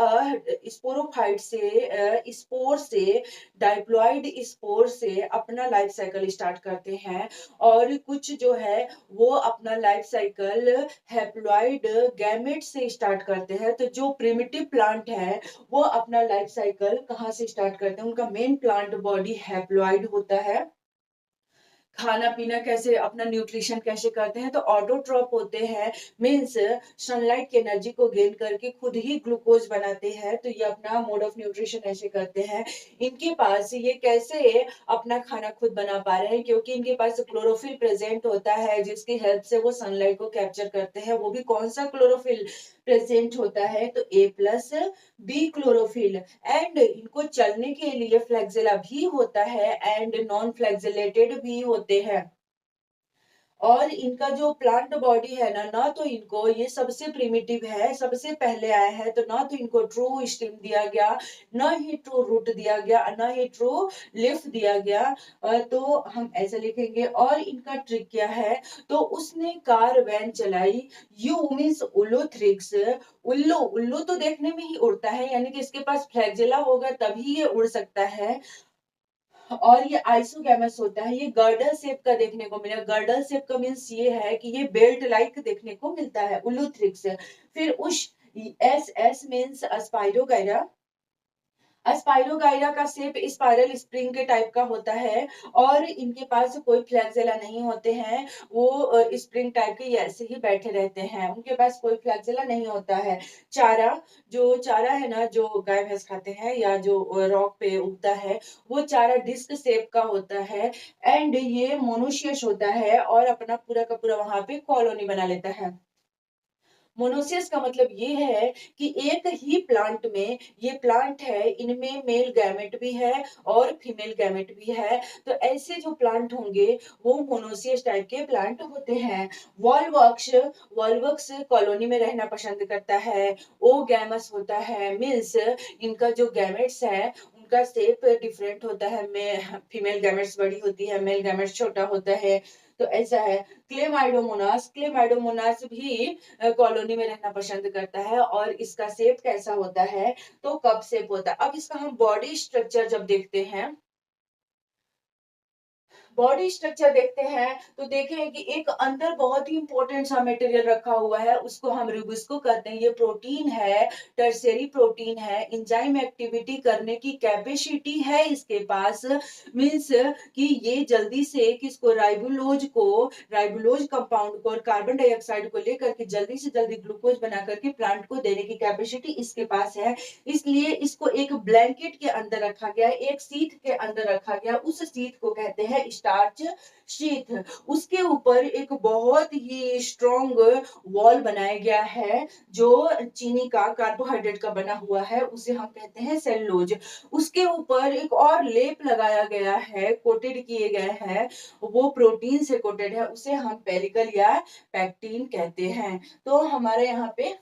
स्पोरोफाइट से, स्पोर से, डाइप्लॉइड स्पोर से अपना लाइफ साइकिल स्टार्ट करते हैं। और कुछ जो है वो अपना लाइफ साइकिल हैप्लॉइड गैमेट से स्टार्ट करते हैं। तो जो प्रिमिटिव प्लांट है वो अपना लाइफ साइकिल कहाँ से स्टार्ट करते हैं, उनका मेन प्लांट बॉडी हैप्लॉइड होता है। खाना पीना कैसे, अपना न्यूट्रिशन कैसे करते हैं, तो ऑटोट्रॉप होते हैं, मीन्स सनलाइट की एनर्जी को गेन करके खुद ही ग्लूकोज बनाते हैं। तो ये अपना मोड ऑफ न्यूट्रिशन ऐसे करते हैं। इनके पास ये कैसे अपना खाना खुद बना पा रहे हैं, क्योंकि इनके पास क्लोरोफिल प्रेजेंट होता है जिसकी हेल्प से वो सनलाइट को कैप्चर करते हैं। वो भी कौन सा क्लोरोफिल प्रेजेंट होता है, तो A+ बी क्लोरोफिल। एंड इनको चलने के लिए फ्लैगेला भी होता है एंड नॉन फ्लैगेलेटेड भी होते हैं। और इनका जो प्लांट बॉडी है ना, ना तो इनको, ये सबसे प्रिमिटिव है, सबसे पहले आया है, तो ना तो इनको ट्रू स्टेम दिया गया, ना ही ट्रू रूट दिया गया, ना ही ट्रू लीफ दिया गया। तो हम ऐसे लिखेंगे। और इनका ट्रिक क्या है, तो उसने कार वैन चलाई, यू मीन्स उल्लू उल्लू, उल्लू तो देखने में ही उड़ता है, यानी कि इसके पास फ्लैगेला होगा तभी ये उड़ सकता है। और ये आइसोगैमस होता है, ये गर्डल शेप का देखने को मिलेगा। गर्डल शेप का मीन्स ये है कि ये बेल्ट लाइक देखने को मिलता है, उलूथ्रिक्स। फिर उश, एस मीन्स स्पाइरोगाइरा। स्पाइरोगाइरा का शेप स्पाइरल स्प्रिंग के टाइप का होता है। और इनके पास कोई फ्लैगेला नहीं होते हैं, वो स्प्रिंग टाइप के ऐसे ही बैठे रहते हैं, उनके पास कोई फ्लैगेला नहीं होता है। चारा, जो चारा है ना, जो गाय भैंस खाते हैं या जो रॉक पे उगता है, वो चारा डिस्क शेप का होता है। एंड ये मोनोशियस होता है और अपना पूरा का पूरा वहां पे कॉलोनी बना लेता है। मोनोसियस का मतलब ये है कि एक ही प्लांट में, ये प्लांट है, इनमें मेल गैमेट भी है और फीमेल गैमेट भी है। तो ऐसे जो प्लांट होंगे वो मोनोसियस टाइप के प्लांट होते हैं। वॉल्वॉक्स, वॉल्वॉक्स कॉलोनी में रहना पसंद करता है। ओ गैमस होता है, मीन्स इनका जो गैमेट्स है उनका शेप डिफरेंट होता है। फीमेल गैमेट्स बड़ी होती है, मेल गैमेट्स छोटा होता है। तो ऐसा है। क्लेमाइडोमोनास, क्लेमाइडोमोनास भी कॉलोनी में रहना पसंद करता है। और इसका शेप कैसा होता है, तो कप शेप होता है। अब इसका हम बॉडी स्ट्रक्चर जब देखते हैं, बॉडी स्ट्रक्चर देखते हैं, तो देखें कि एक अंदर बहुत ही इंपॉर्टेंट सा मटेरियल रखा हुआ है, उसको हम रिबुस्को कहते हैं। ये प्रोटीन है, टर्शियरी प्रोटीन है, एंजाइम एक्टिविटी करने की कैपेसिटी है इसके पास। मींस कि ये जल्दी से किसको, राइबुलोज कंपाउंड को और कार्बन डाइऑक्साइड को लेकर के जल्दी से जल्दी ग्लूकोज बना करके प्लांट को देने की कैपेसिटी इसके पास है। इसलिए इसको एक ब्लैंकेट के अंदर रखा गया है, एक शीट के अंदर रखा गया। उस शीट को कहते हैं स्टार्च शीट। उसके ऊपर एक बहुत ही स्ट्रॉन्ग वॉल बनाया गया है जो चीनी का, कार्बोहाइड्रेट का बना हुआ है, उसे हम कहते हैं सेलुलोज। उसके ऊपर एक और लेप लगाया गया है, कोटेड किए गए हैं, वो प्रोटीन से कोटेड है, उसे हम पेरिकल या पैक्टिन कहते हैं। तो हमारे यहाँ पे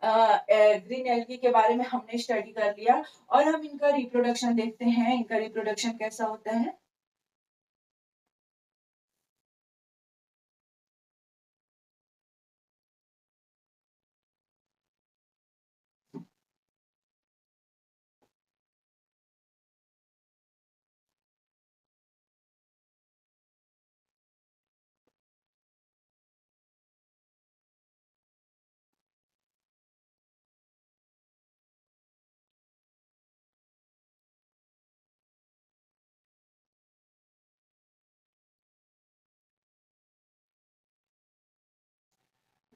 ग्रीन एल्गी के बारे में हमने स्टडी कर लिया। और हम इनका रिप्रोडक्शन देखते हैं, इनका रिप्रोडक्शन कैसा होता है।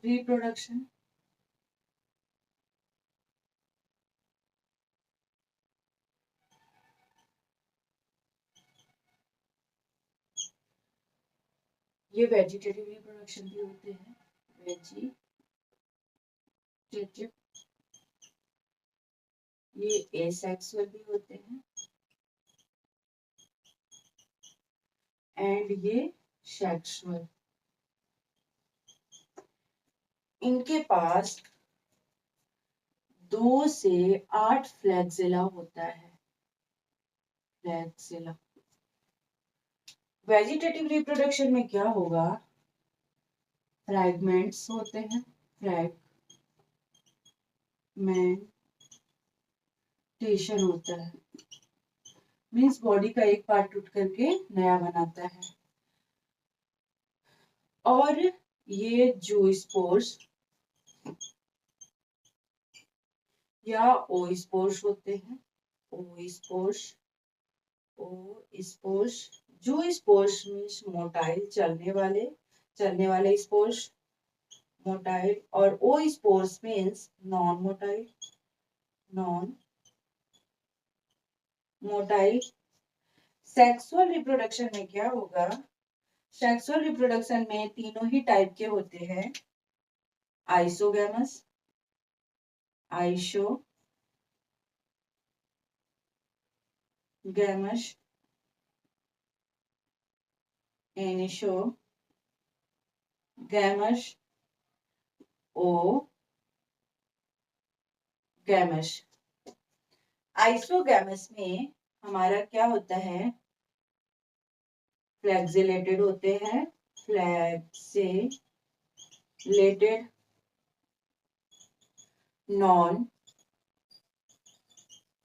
रिप्रोडक्शन, ये वेजिटेटिव रिप्रोडक्शन भी होते हैं, वेजी ये एसेक्सुअल भी होते हैं एंड ये सेक्सुअल। इनके पास 2 से 8 फ्लैगेला होता है। फ्लैगेला। वेजिटेटिव रिप्रोडक्शन में क्या होगा? फ्रैगमेंट्स होते हैं, फ्रैगमेंटेशन होता है, मीन्स बॉडी का एक पार्ट टूट करके नया बनाता है। और ये जूस्पोर्स या ओस्पोर्स होते हैं। Oospores, oospores, zoospores means motile, चलने वाले स्पोर्स, मोटाइल, और oospores means non motile, non motile. Sexual reproduction में क्या होगा? सेक्सुअल रिप्रोडक्शन में तीनों ही टाइप के होते हैं। Isogamous, isogamous, anisogamous, oogamous. Isogamous में हमारा क्या होता है? फ्लैगेलेटेड होते हैं, फ्लैगेलेटेड, नॉन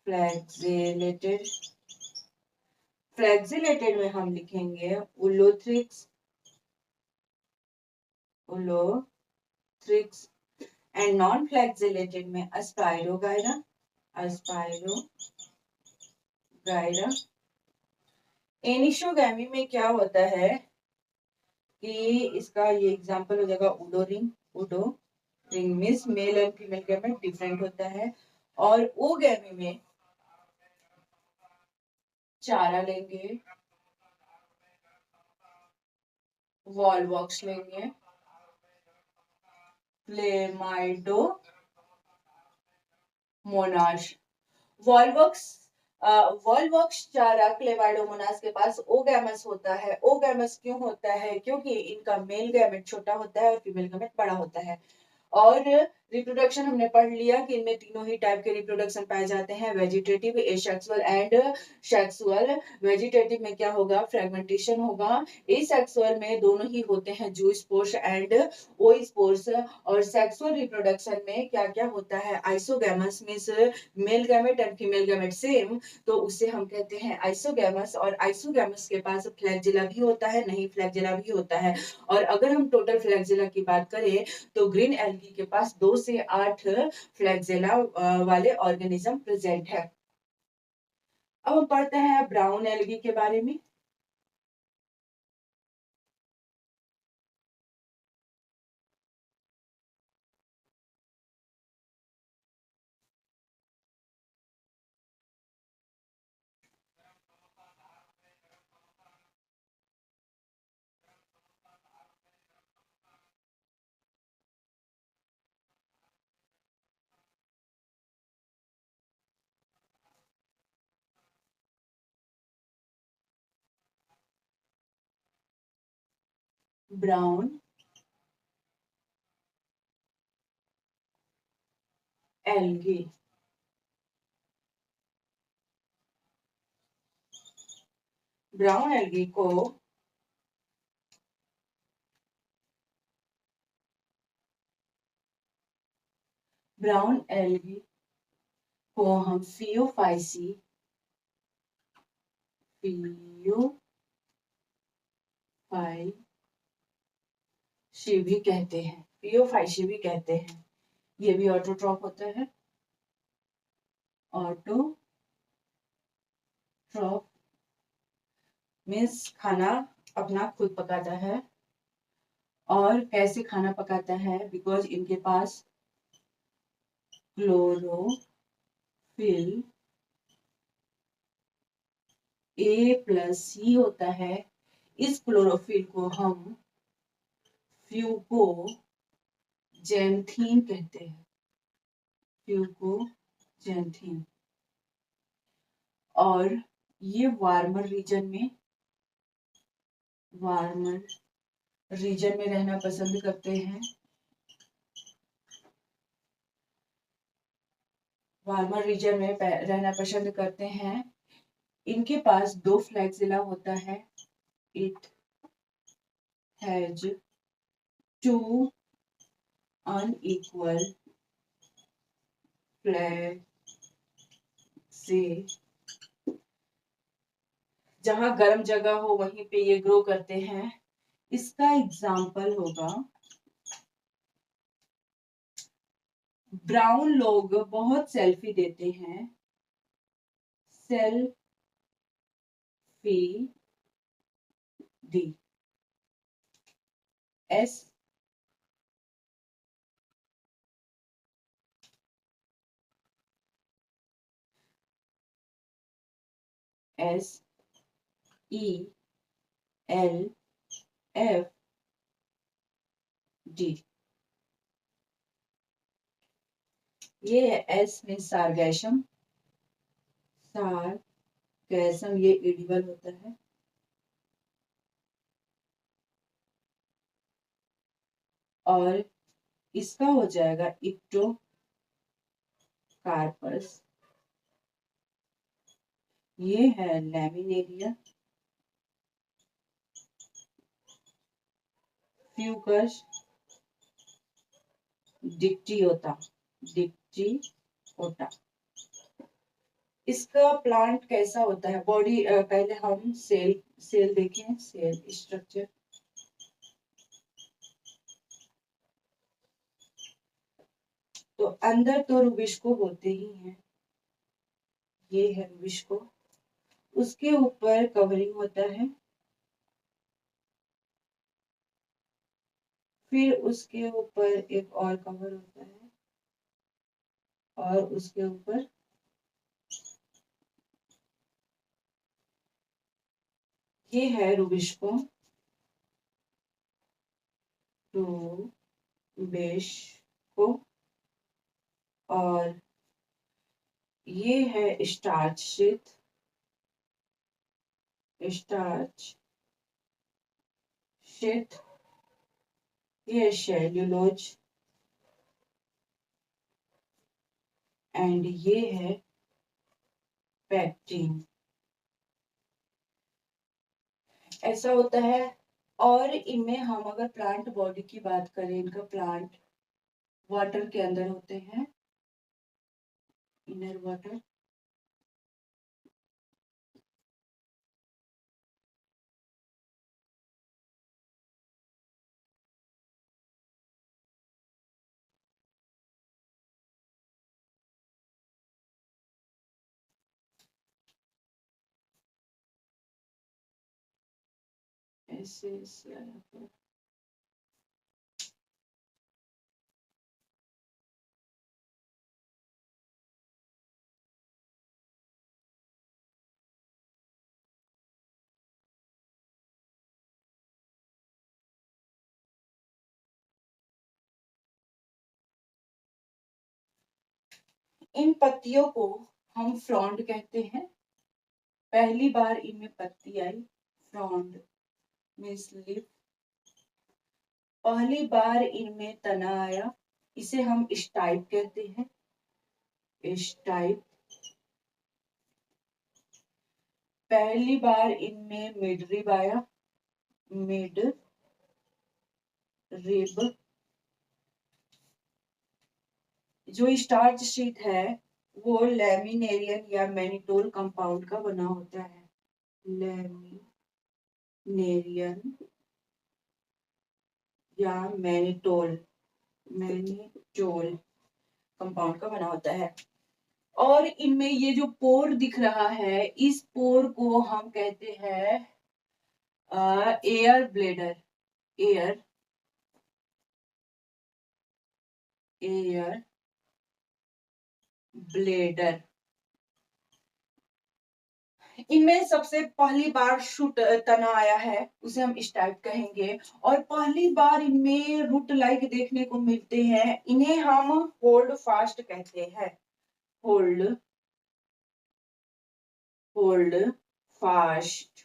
फ्लैगेलेटेड। फ्लैगेलेटेड में हम लिखेंगे उलोथ्रिक्स, उलोथ्रिक्स, एंड नॉन फ्लैगेलेटेड में अस्पाइरोगायरा, अस्पाइरोगायरा। एनिसोगैमी में क्या होता है कि इसका ये एग्जांपल हो जाएगा उडोरिंग, उडोरिंग means male and female gamete different होता है। और ओगैमी में चारा लेंगे, वॉलवॉक्स लेंगे, फ्लेमाइडोमोनास। वॉलवॉक्स चारा क्लेमाइडोमोनास के पास ओगैमस होता है। ओगैमस क्यों होता है? क्योंकि इनका मेल गैमेट छोटा होता है और फीमेल गैमेट बड़ा होता है। और रिप्रोडक्शन हमने पढ़ लिया कि इनमें तीनों ही टाइप के रिप्रोडक्शन पाए जाते हैं, vegetative, asexual and sexual. Vegetative में क्या होगा? फ्रेगमेंटेशन होगा। एसेक्सुअल में दोनों ही होते हैं, जूस्पोर्स एंड ओस्पोर्स। और सेक्सुअल रिप्रोडक्शन में क्या क्या होता है? Isogamous means male gamete and female gamete same, तो उसे हम कहते हैं आइसोगैमस। और आइसोगैमस के पास फ्लैगेला भी होता है, नहीं फ्लैगेला भी होता है। और अगर हम टोटल फ्लैगेला की बात करें तो ग्रीन एल्गी के पास 2 से 8 फ्लैगेला वाले ऑर्गेनिज्म प्रेजेंट है। अब हम पढ़ते हैं ब्राउन एल्गी के बारे में। ब्राउन एल्गी, ब्राउन एल्गी को ब्राउन एल्गी को हम फियोफाइसी, फियोफाइसी भी कहते हैं, फियोफाइसी भी कहते हैं। ये भी ऑटोट्रॉप होता है, ऑटोट्रॉप मीन्स खाना अपना खुद पकाता है। और कैसे खाना पकाता है? बिकॉज इनके पास क्लोरोफिल A+C होता है। इस क्लोरोफिल को हम फ्यूकोजेंथीन कहते हैं। फ्यूकोजैंथीन। और ये वार्मर रीजन में रहना पसंद करते हैं। वार्मर रीजन में रहना पसंद करते हैं। इनके पास 2 फ्लैक्सिला होता है। It has 2 unequal flexi. जहां गर्म जगह हो वहीं पे ये ग्रो करते हैं। इसका एग्जाम्पल होगा, ब्राउन लोग बहुत सेल्फी देते हैं। Selfie D S S E L F D. ये एस में सार्गैसम। सार्गैसम ये एडिबल होता है। और इसका हो जाएगा इप्टोकार्पस। ये है लैमिनेरिया। Fucus Dictyota. इसका प्लांट कैसा होता है? बॉडी पहले हम सेल देखें। Cell structure. तो अंदर तो रुबिस्को होते ही हैं। ये है रुबिस्को। उसके ऊपर कवरिंग होता है। फिर उसके ऊपर एक और कवर होता है और उसके ऊपर ये है रुबिस्को। रुबिस्को। और ये है स्टार्च शीट। ये सेल्यूलोज। एंड ये है पैक्टिन। ऐसा होता है। और इनमें हम अगर प्लांट बॉडी की बात करें, इनका प्लांट वाटर के अंदर होते हैं। Inner water. ऐसे इन पत्तियों को हम फ्रॉन्ड कहते हैं। पहली बार इनमें पत्ती आई, फ्रॉन्ड मीन्स लीफ। पहली बार इनमें तना आया, इसे हम स्टाइप कहते हैं। स्टाइप। पहली बार इनमें मिड रिब आया, मिड रिब। जो स्टार्च शीट है वो लैमिनेरियन या मैनिटोल कंपाउंड का बना होता है। लैमिनेरियन या मैनिटोल कंपाउंड का बना होता है। और इनमें ये जो पोर दिख रहा है, इस पोर को हम कहते हैं एयर ब्लेडर। Air bladder. इनमें सबसे पहली बार शूट तना आया है, उसे हम स्टार्ट कहेंगे। और पहली बार इनमें रूट लाइक देखने को मिलते हैं, इन्हें हम होल्ड फास्ट कहते हैं। Hold hold fast.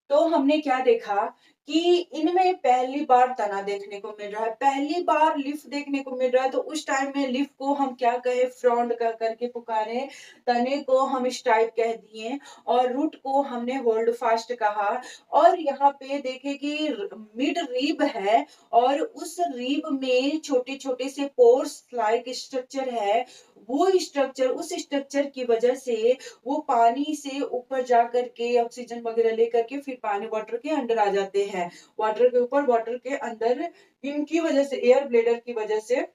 तो हमने क्या देखा कि इनमें पहली बार तना देखने को मिल रहा है, पहली बार लीफ देखने को मिल रहा है। तो उस टाइम में लीफ को हम क्या कहे, फ्रॉन्ड का करके पुकारे, तने को हम स्टाइप कह दिए, और रूट को हमने होल्ड फास्ट कहा। और यहाँ पे देखे कि मिड रीब है, और उस रीब में छोटे छोटे से पोर्स लाइक स्ट्रक्चर है। वो स्ट्रक्चर, उस स्ट्रक्चर की वजह से वो पानी से ऊपर जा करके ऑक्सीजन वगैरह लेकर के फिर पानी वाटर के अंदर आ जाते हैं, वाटर के ऊपर, वाटर के अंदर। इनकी वजह से, एयर ब्लेडर की वजह से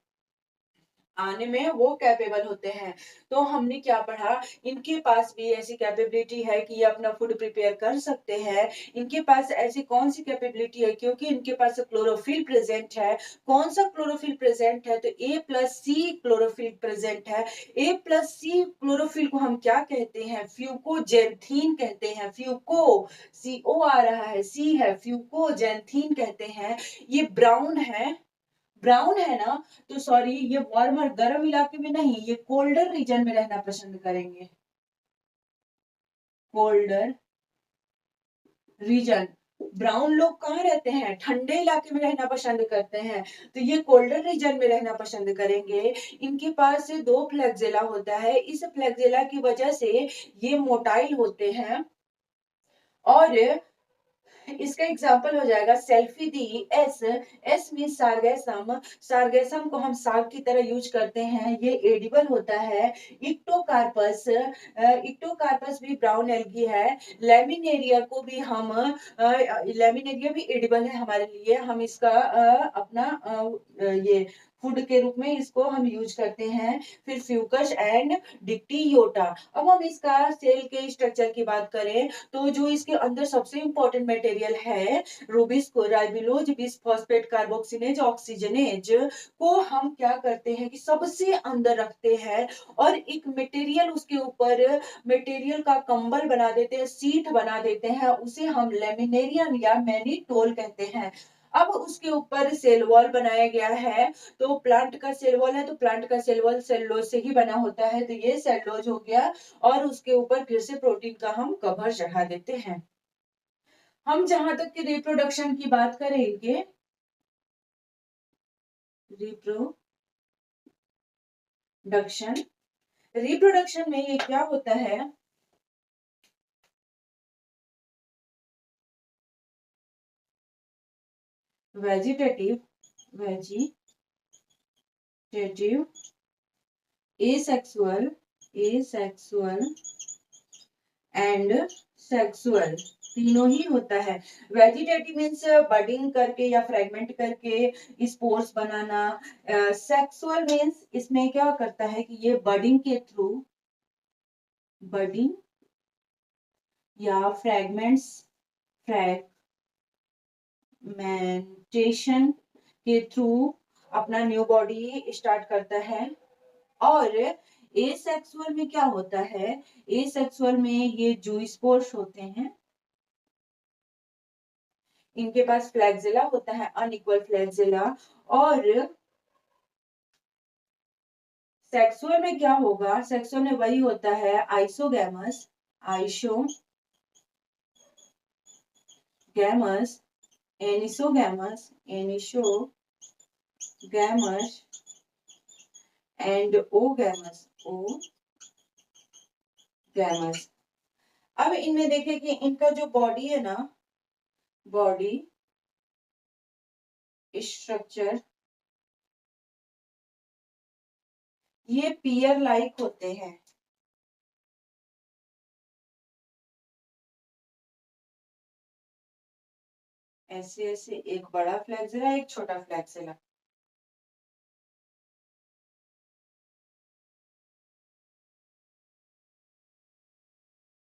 आने में वो कैपेबल होते हैं। तो हमने क्या पढ़ा, इनके पास भी ऐसी कैपेबिलिटी है कि ये अपना फूड प्रिपेयर कर सकते हैं। इनके पास ऐसी कौन सी कैपेबिलिटी है, क्योंकि इनके पास क्लोरोफिल प्रेजेंट है। कौन सा क्लोरोफिल प्रेजेंट है, तो A+C क्लोरोफिल प्रेजेंट है। A+C क्लोरोफिल को हम क्या कहते हैं, फ्यूकोजेंथीन कहते हैं। फ्यूको, CO आ रहा है, C है, फ्यूकोजेंथीन कहते हैं। ये ब्राउन है, ब्राउन है ना, तो सॉरी, ये वार्मर गर्म इलाके में नहीं, ये कोल्डर रीजन में रहना पसंद करेंगे। Colder reason. ब्राउन लोग कहाँ रहते हैं, ठंडे इलाके में रहना पसंद करते हैं, तो ये कोल्डर रीजन में रहना पसंद करेंगे। इनके पास 2 फ्लैगेला होता है, इस फ्लैगेला की वजह से ये मोटाइल होते हैं। और इसका एग्जाम्पल हो जाएगा सेल्फी दी। S mean sargassum. सार्गेसम को हम साग की तरह यूज करते हैं, ये एडिबल होता है। इक्टोकार्पस, इक्टोकार्पस भी ब्राउन एल्गी है। लेमिनेरिया को भी हम, लेमिनेरिया भी एडिबल है हमारे लिए, हम इसका अपना ये फूड के रूप में इसको हम यूज करते हैं। फिर फ्यूकस एंड डिक्टियोटा। अब हम इसका सेल के स्ट्रक्चर की बात करें, तो जो इसके अंदर सबसे इंपॉर्टेंट मटेरियल है, रूबिस्को, राइबोलोज बिसफॉस्फेट कार्बोक्सिलेज ऑक्सीजनेज को हम क्या करते हैं कि सबसे अंदर रखते हैं, और एक मटेरियल उसके ऊपर, मटेरियल का कंबल बना देते हैं, सीट बना देते हैं, उसे हम लेमिनेरियम या मैनीटोल कहते हैं। अब उसके ऊपर सेल वॉल बनाया गया है। तो प्लांट का सेल वॉल है, तो प्लांट का सेल वॉल सेलुलोज से ही बना होता है, तो ये सेलुलोज हो गया। और उसके ऊपर फिर से प्रोटीन का हम कवर चढ़ा देते हैं। हम जहां तक कि रिप्रोडक्शन की बात करें, इनके रिप्रोडक्शन, रिप्रोडक्शन में ये क्या होता है, vegetative, vegetative, asexual, asexual and sexual, तीनों ही होता है। वेजिटेटिव मीन्स बडिंग करके या फ्रेगमेंट करके स्पोर्स बनाना। सेक्सुअल मीन्स इसमें क्या करता है कि ये बडिंग के थ्रू, बडिंग या फ्रेगमेंट्स, फ्रेगमेंटेशन के थ्रू अपना न्यू बॉडी स्टार्ट करता है। और एसेक्सुअल में क्या होता है, एसेक्सुअल में ये जूस्पोर्स होते हैं, इनके पास फ्लैगेला होता है, अनइक्वल फ्लैगेला। और सेक्सुअल में क्या होगा, सेक्सुअल में वही होता है, isogamous, isogamous, anisogamous, anisogamous and oogamous, oogamous. अब इनमें देखें कि इनका जो बॉडी है ना, बॉडी स्ट्रक्चर, ये पियर लाइक होते हैं। ऐसे ऐसे, एक बड़ा फ्लैगेला, एक छोटा फ्लैगेला।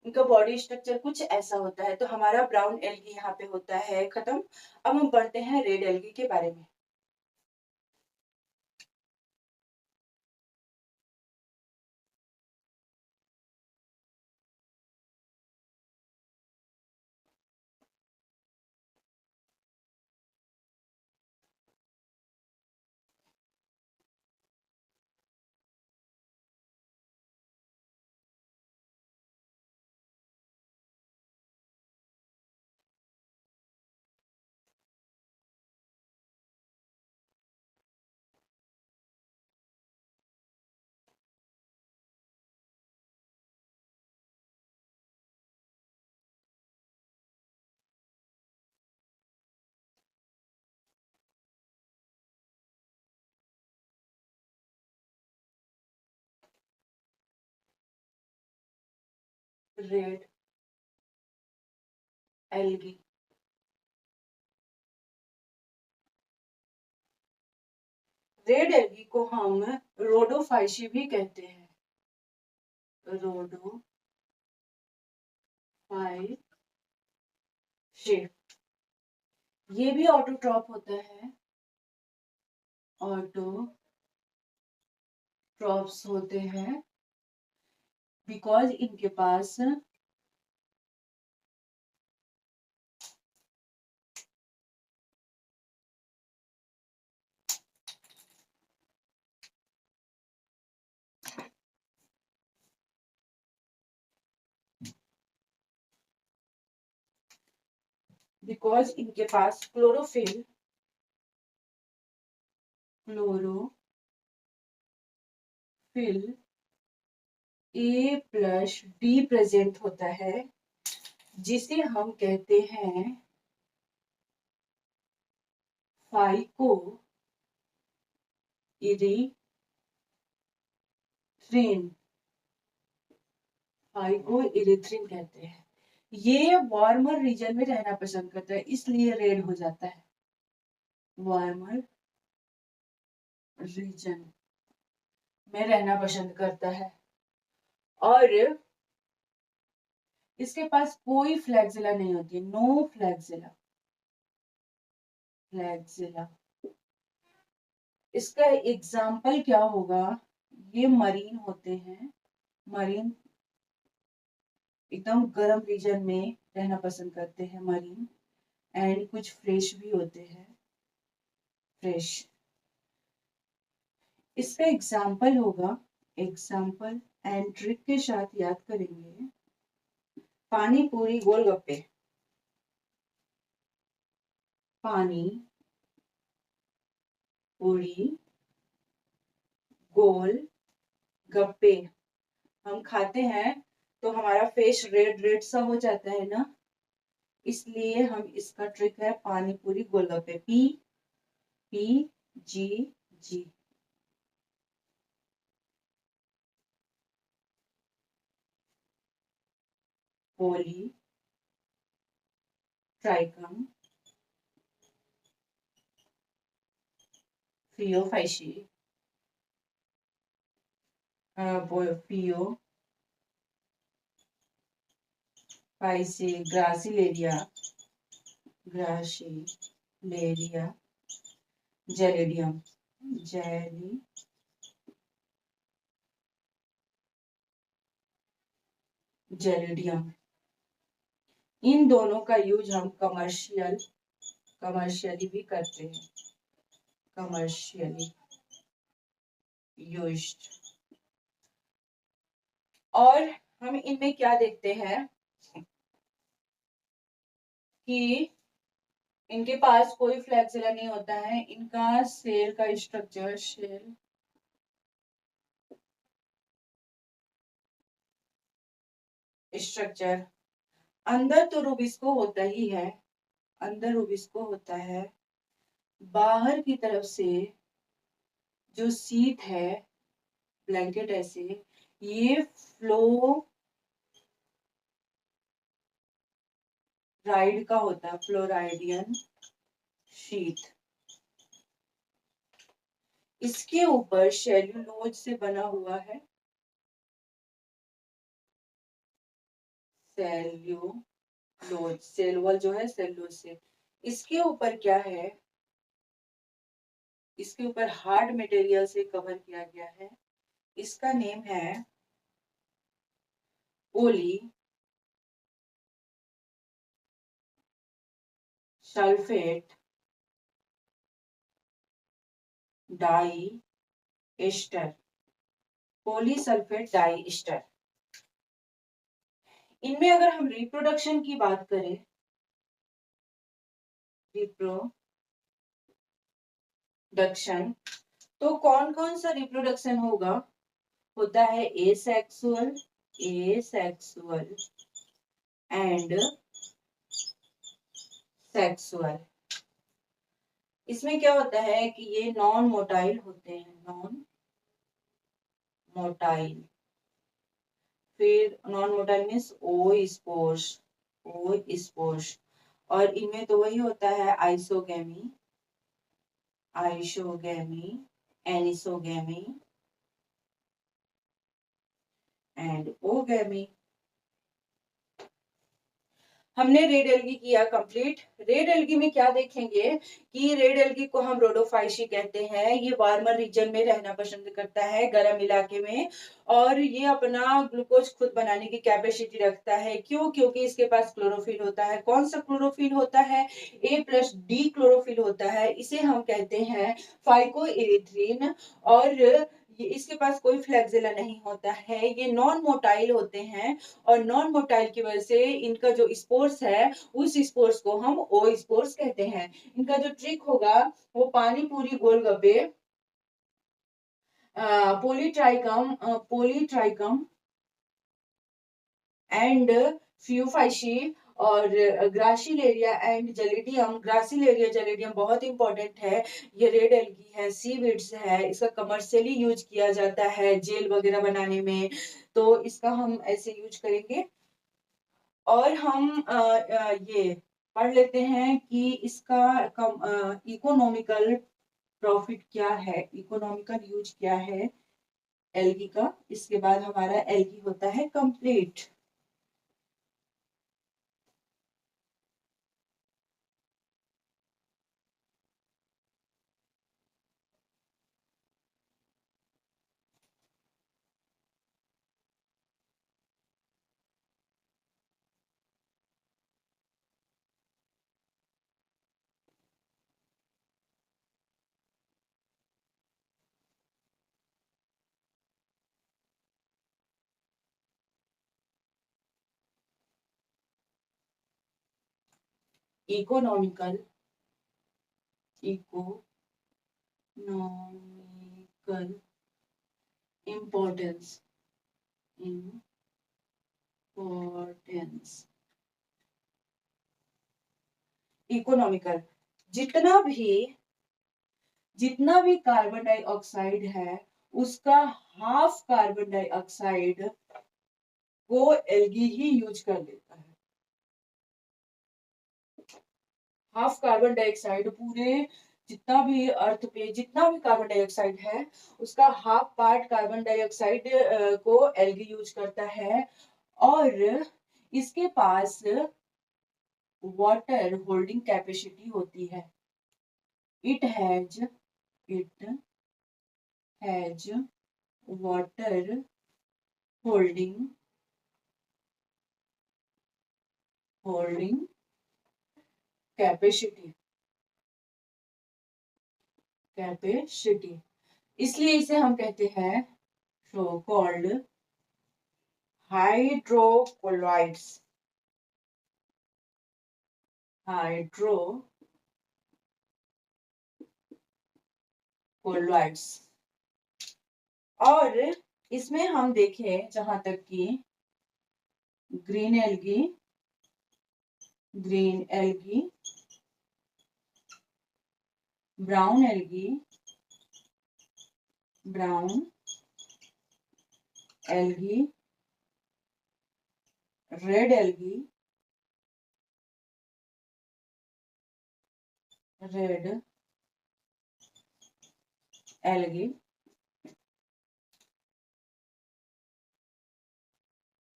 इनका बॉडी स्ट्रक्चर कुछ ऐसा होता है। तो हमारा ब्राउन एल्गी यहाँ पे होता है खत्म। अब हम पढ़ते हैं रेड एल्गी के बारे में। Red algae. रेड एल्गी को हम रोडोफाइशी भी कहते हैं, रोडोफाइशी। ये भी ऑटोट्रॉप होता है, ऑटोट्रॉप्स होते हैं बिकॉज इनके पास क्लोरोफिल A+D प्रेजेंट होता है, जिसे हम कहते हैं फाइको इरिथ्रिन, फाइकोइरिथ्रिन कहते हैं। ये वार्मर रीजन में रहना पसंद करता है, इसलिए रेड हो जाता है, वार्मर रीजन में रहना पसंद करता है। और इसके पास कोई फ्लैगेला नहीं होती, नो फ्लैगेला, इसका एग्जाम्पल क्या होगा, ये मरीन होते हैं, मरीन एकदम गर्म रीजन में रहना पसंद करते हैं मरीन, एंड कुछ फ्रेश भी होते हैं, फ्रेश। इसका एग्जाम्पल होगा, एग्जाम्पल एंड ट्रिक के साथ याद करेंगे, पानी पूरी गोलगप्पे, पानी पूरी गोल गप्पे हम खाते हैं तो हमारा फेस रेड रेड सा हो जाता है ना, इसलिए हम इसका ट्रिक है पानी पूरी गोलगप्पे, PPGG। पोली ट्राइकम फियोफाइशी, ग्रासिलेरिया, जेलिडियम, जेलिडियम। इन दोनों का यूज हम कमर्शियली भी करते हैं, कमर्शियली यूज्ड। और हम इनमें क्या देखते हैं कि इनके पास कोई फ्लैगेला नहीं होता है, इनका सेल का स्ट्रक्चर, सेल स्ट्रक्चर अंदर तो रूबिस्को होता ही है, अंदर रूबिस्को होता है, बाहर की तरफ से जो सीट है, ब्लैंकेट ऐसे, ये फ्लोराइड का होता है, फ्लोराइडियन शीट। इसके ऊपर सेल्यूलोज से बना हुआ है, सेल्यूलोज, सेलुलोज जो है सेल्यूलोज से। इसके ऊपर क्या है, इसके ऊपर हार्ड मटेरियल से कवर किया गया है, इसका नेम है poly sulphate di ester, polysulphate di ester. इनमें अगर हम रिप्रोडक्शन की बात करें, रिप्रोडक्शन, तो कौन कौन सा रिप्रोडक्शन होता है एसेक्सुअल एंड सेक्सुअल। इसमें क्या होता है कि ये नॉन मोटाइल होते हैं, नॉन मोटाइल फिर नॉन मोटाइल मीन्स ओ स्पोर्स। और इनमें तो वही होता है आइसोगेमी, एनिसोगेमी एंड ओगेमी। हमने रेड एल्गी किया कंप्लीट। रेड एल्गी में क्या देखेंगे कि रेड एल्गी को हम रोडोफाइसी कहते हैं। ये वार्मर रीजन में रहना पसंद करता है, गर्म इलाके में, और ये अपना ग्लूकोज खुद बनाने की कैपेसिटी रखता है। क्यों? क्योंकि इसके पास क्लोरोफिल होता है। कौन सा क्लोरोफिल होता है? A+D क्लोरोफिल होता है। इसे हम कहते हैं फाइकोइरिथ्रिन। और इसके पास कोई फ्लैगेला नहीं होता है। ये नॉन मोटाइल होते हैं, और नॉन मोटाइल की वजह से इनका जो स्पोर्स है उस स्पोर्स को हम ओ स्पोर्स कहते हैं। इनका जो ट्रिक होगा वो पानी पूरी गोलगप्पे, पोलीट्राइकम एंड फ्यूफाइशी और ग्रासिलेरिया एंड जेलिडियम। ग्रासिलेरिया जेलिडियम बहुत इंपॉर्टेंट है। ये रेड एल्गी है, सीवीड्स है। इसका कमर्शियली यूज किया जाता है जेल वगैरह बनाने में, तो इसका हम ऐसे यूज करेंगे। और हम ये पढ़ लेते हैं कि इसका इकोनॉमिकल प्रॉफिट क्या है, इकोनॉमिकल यूज क्या है एल्गी का। इसके बाद हमारा एल्गी होता है कंप्लीट। इकोनॉमिकल इम्पोर्टेंस इकोनॉमिकल, जितना भी जितना भी कार्बन डाइऑक्साइड है उसका हाफ कार्बन डाइऑक्साइड को एल्गी ही यूज कर लेता है। हाफ कार्बन डाइऑक्साइड पूरे जितना भी अर्थ पे जितना भी कार्बन डाइऑक्साइड है उसका हाफ पार्ट कार्बन डाइऑक्साइड को एल्गी यूज करता है। और इसके पास वाटर होल्डिंग कैपेसिटी होती है। It has water holding capacity इसलिए इसे हम कहते हैं सो कॉल्ड हाइड्रोकोलॉइड्स। और इसमें हम देखें जहां तक कि green algae, brown algae, red algae,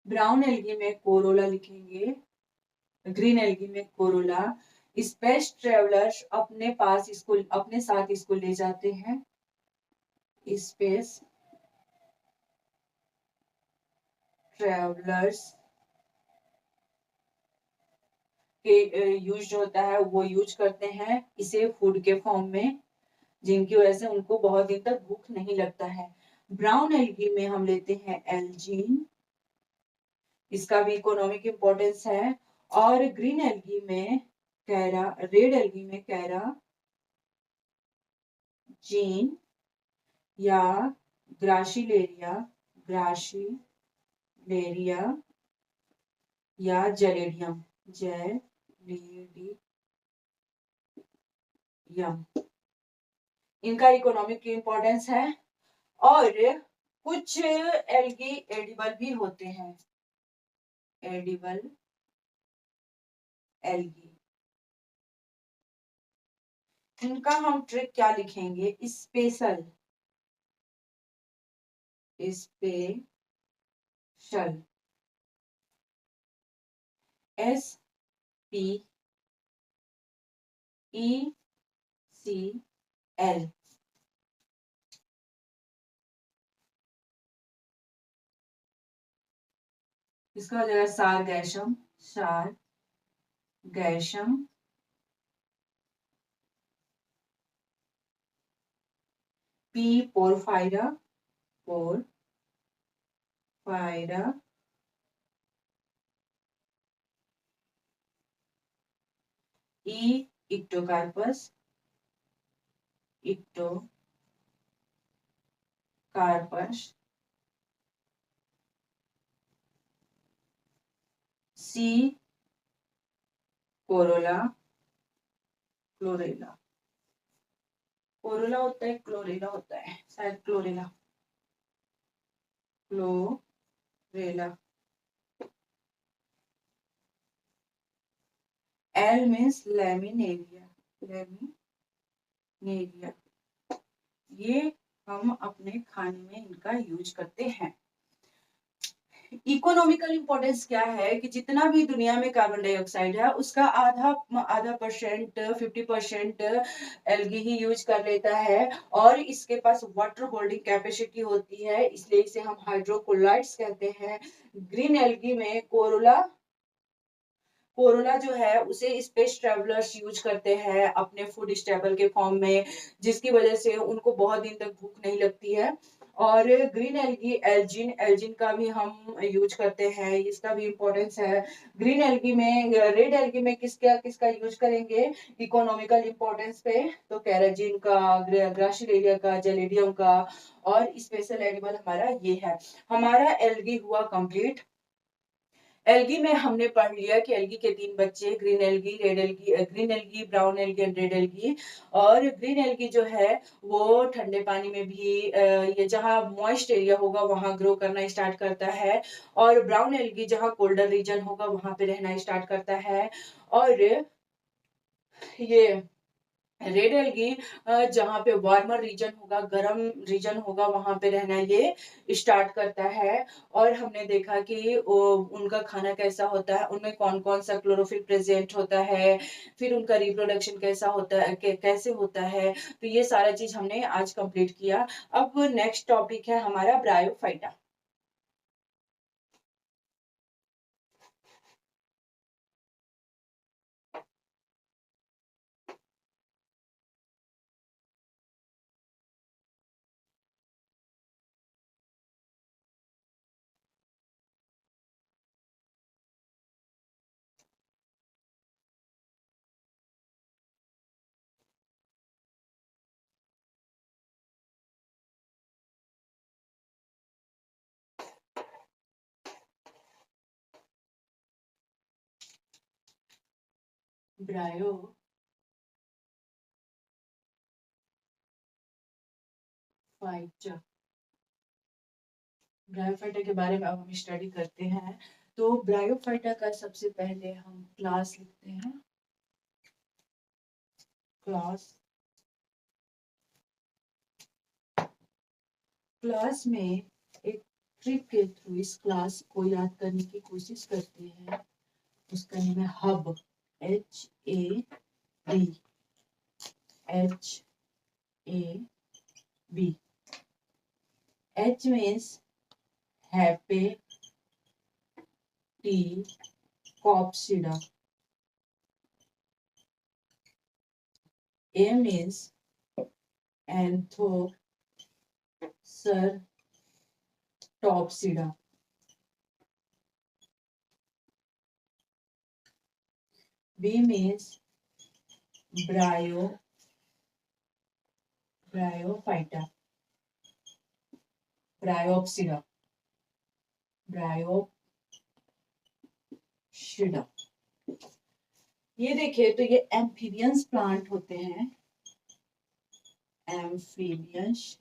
brown algae में कोरोला लिखेंगे, ग्रीन एल्गी में कोरोला। स्पेस ट्रेवलर्स अपने साथ इसको ले जाते हैं। स्पेस ट्रेवलर्स के यूज होता है वो यूज करते हैं इसे फूड के फॉर्म में, जिनकी वजह से उनको बहुत दिन तक भूख नहीं लगता है। ब्राउन एल्गी में हम लेते हैं एल्जीन, इसका भी इकोनॉमिक इंपॉर्टेंस है। और ग्रीन एल्गी में रेड एल्गी में कैराजीन या ग्रासिलेरिया या जेलेडियम। इनका इकोनॉमिक इंपॉर्टेंस है। और कुछ एल्गी एडिबल भी होते हैं, एडिबल एल्गी। इनका हम ट्रिक क्या लिखेंगे, स्पेशल, स्पेशल, SPECL। इसका हो जाएगा सारगैशम, सारगैशम, P porphyra, porphyra, E इक्टोकार्पस, इक्टोकार्पस, C Corolla, chlorella, Corolla होता है, क्लोरेला होता है, शायद chlorella, chlorella. L means laminaria, laminaria. ये हम अपने खाने में इनका यूज करते हैं। इकोनॉमिकल इंपॉर्टेंस क्या है कि जितना भी दुनिया में कार्बन डाइऑक्साइड है उसका आधा आधा परसेंट 50% एल्गी ही यूज कर लेता है, और इसके पास वाटर होल्डिंग कैपेसिटी होती है, इसलिए इसे हम हाइड्रोकोलाइट्स कहते हैं। ग्रीन एल्गी में कोरोला, कोरोला जो है उसे स्पेस ट्रेवलर्स यूज करते हैं अपने फूड स्टेबल के फॉर्म में, जिसकी वजह से उनको बहुत दिन तक भूख नहीं लगती है। और ग्रीन एल्गी, एल्जिन, एल्जिन का भी हम यूज करते हैं, इसका भी इम्पोर्टेंस है। ग्रीन एल्गी में, रेड एल्गी में किसका किसका यूज करेंगे इकोनॉमिकल इम्पोर्टेंस पे, तो कैराजिन का, ग्रासिलेरिया का, जेलेडियम का, और स्पेशल एनिमल हमारा ये है। हमारा एल्गी हुआ कंप्लीट। एल्गी में हमने पढ़ लिया कि एल्गी के 3 बच्चे, green algae, red algae, green algae, brown algae and red algae. और ग्रीन एल्गी जो है वो ठंडे पानी में भी ये जहाँ मॉइस्ट एरिया होगा वहां ग्रो करना स्टार्ट करता है, और ब्राउन एल्गी जहाँ कोल्डर रीजन होगा वहां पे रहना स्टार्ट करता है, और ये रेड एल्गी जहाँ पे वार्मर रीजन होगा, गर्म रीजन होगा, वहां पे रहना ये स्टार्ट करता है। और हमने देखा कि उनका खाना कैसा होता है, उनमें कौन कौन सा क्लोरोफिल प्रेजेंट होता है, फिर उनका रिप्रोडक्शन कैसा होता है, कैसे होता है। तो ये सारा चीज हमने आज कंप्लीट किया। अब नेक्स्ट टॉपिक है हमारा ब्रायोफाइटा। ब्रायोफाइटा, ब्रायोफाइटा के बारे में अब हम स्टडी करते हैं। तो ब्रायोफाइटा का सबसे पहले हम क्लास लिखते हैं, क्लास। क्लास में एक ट्रिक के थ्रू इस क्लास को याद करने की कोशिश करते हैं। उसका नाम है hub, HAB, HAB। H means hepaticopsida, A means anthocerotopsida, B means bryophyta, bryopsida, bryopsida। ये देखिए तो ये एम्फीबियंस प्लांट होते हैं, एम्फीबियंस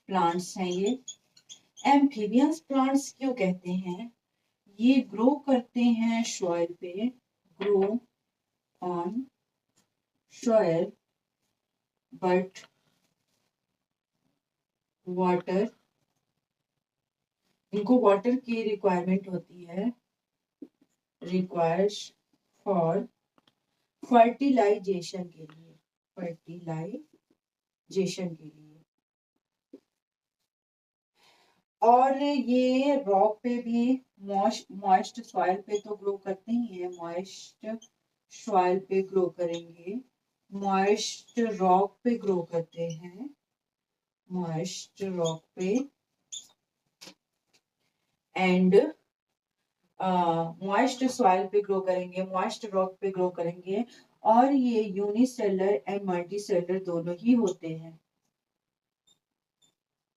प्लांट्स हैं ये। एम्फीबियंस प्लांट्स क्यों कहते हैं? ये ग्रो करते हैं सॉइल पे, grow on soil but water, इनको वाटर की रिक्वायरमेंट होती है, रिक्वायर्स फॉर फर्टिलाइजेशन के लिए, फर्टिलाइजेशन के लिए। और ये रॉक पे भी, मॉइस्ट सॉइल पे तो ग्रो करते ही है, मॉइस्ट सॉइल पे ग्रो करेंगे, मॉइस्ट रॉक पे ग्रो करते हैं, मॉइस्ट रॉक पे, एंड मॉइस्ट सॉइल पे ग्रो करेंगे, मॉइस्ट रॉक पे ग्रो करेंगे। और ये यूनिसेलर एंड मल्टीसेलर दोनों ही होते हैं,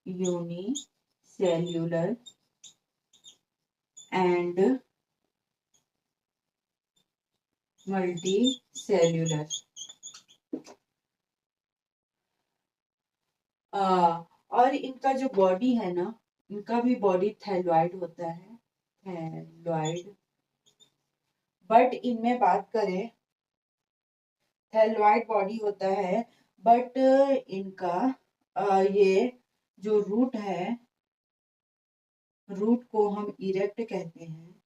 यूनिसेल्यूलर एंड मल्टीसेल्यूलर। और इनका जो बॉडी है ना, इनका भी बॉडी थैलॉइड होता है, थैलॉइड। बट इनमें बात करें, थैलॉइड बॉडी होता है, बट इनका ये जो रूट है, रूट को हम इरेक्ट कहते हैं,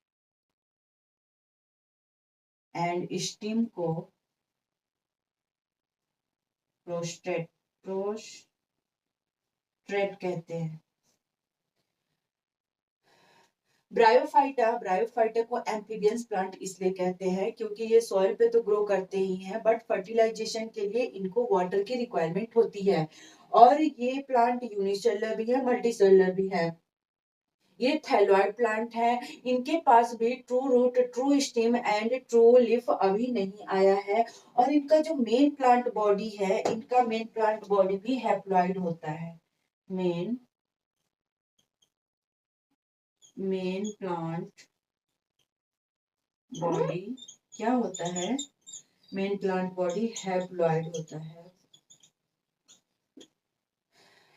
एंड स्टीम को प्रोस्ट्रेट कहते हैं। ब्रायोफाइटा को एम्फीबियंस प्लांट इसलिए कहते हैं क्योंकि ये सॉइल पे तो ग्रो करते ही हैं, बट फर्टिलाइजेशन के लिए इनको वाटर की रिक्वायरमेंट होती है। और ये प्लांट यूनिसेलुलर भी है, मल्टीसेलुलर भी है। ये थैलॉइड प्लांट है, इनके पास भी true root, true stem and true leaf अभी नहीं आया है। और इनका जो मेन प्लांट बॉडी है, इनका मेन प्लांट बॉडी भी हैप्लॉइड होता है। मेन प्लांट बॉडी क्या होता है? मेन प्लांट बॉडी हैप्लॉइड होता है,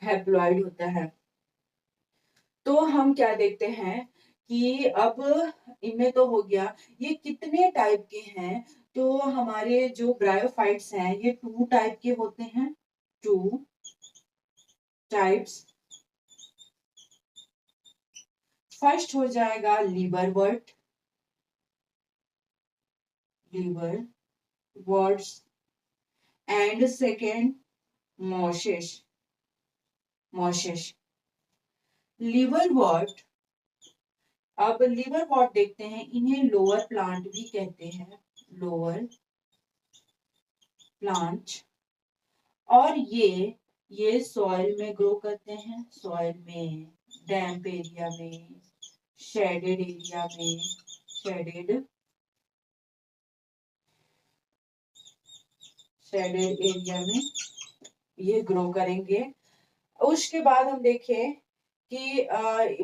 हैप्लॉइड होता है। तो हम क्या देखते हैं कि अब इनमें तो हो गया, ये कितने टाइप के हैं? तो हमारे जो ब्रायोफाइट्स हैं ये 2 टाइप के होते हैं, 2 टाइप्स। फर्स्ट हो जाएगा लीवरवर्ट, लीवरवर्ट्स, एंड सेकेंड मॉशेस, लीवरवर्ट। अब लीवरवर्ट देखते हैं, इन्हें लोअर प्लांट भी कहते हैं, लोअर प्लांट। और ये सॉइल में ग्रो करते हैं, सॉइल में, डैम्प एरिया में, शेडेड एरिया में, शेडेड एरिया में ये ग्रो करेंगे। उसके बाद हम देखें कि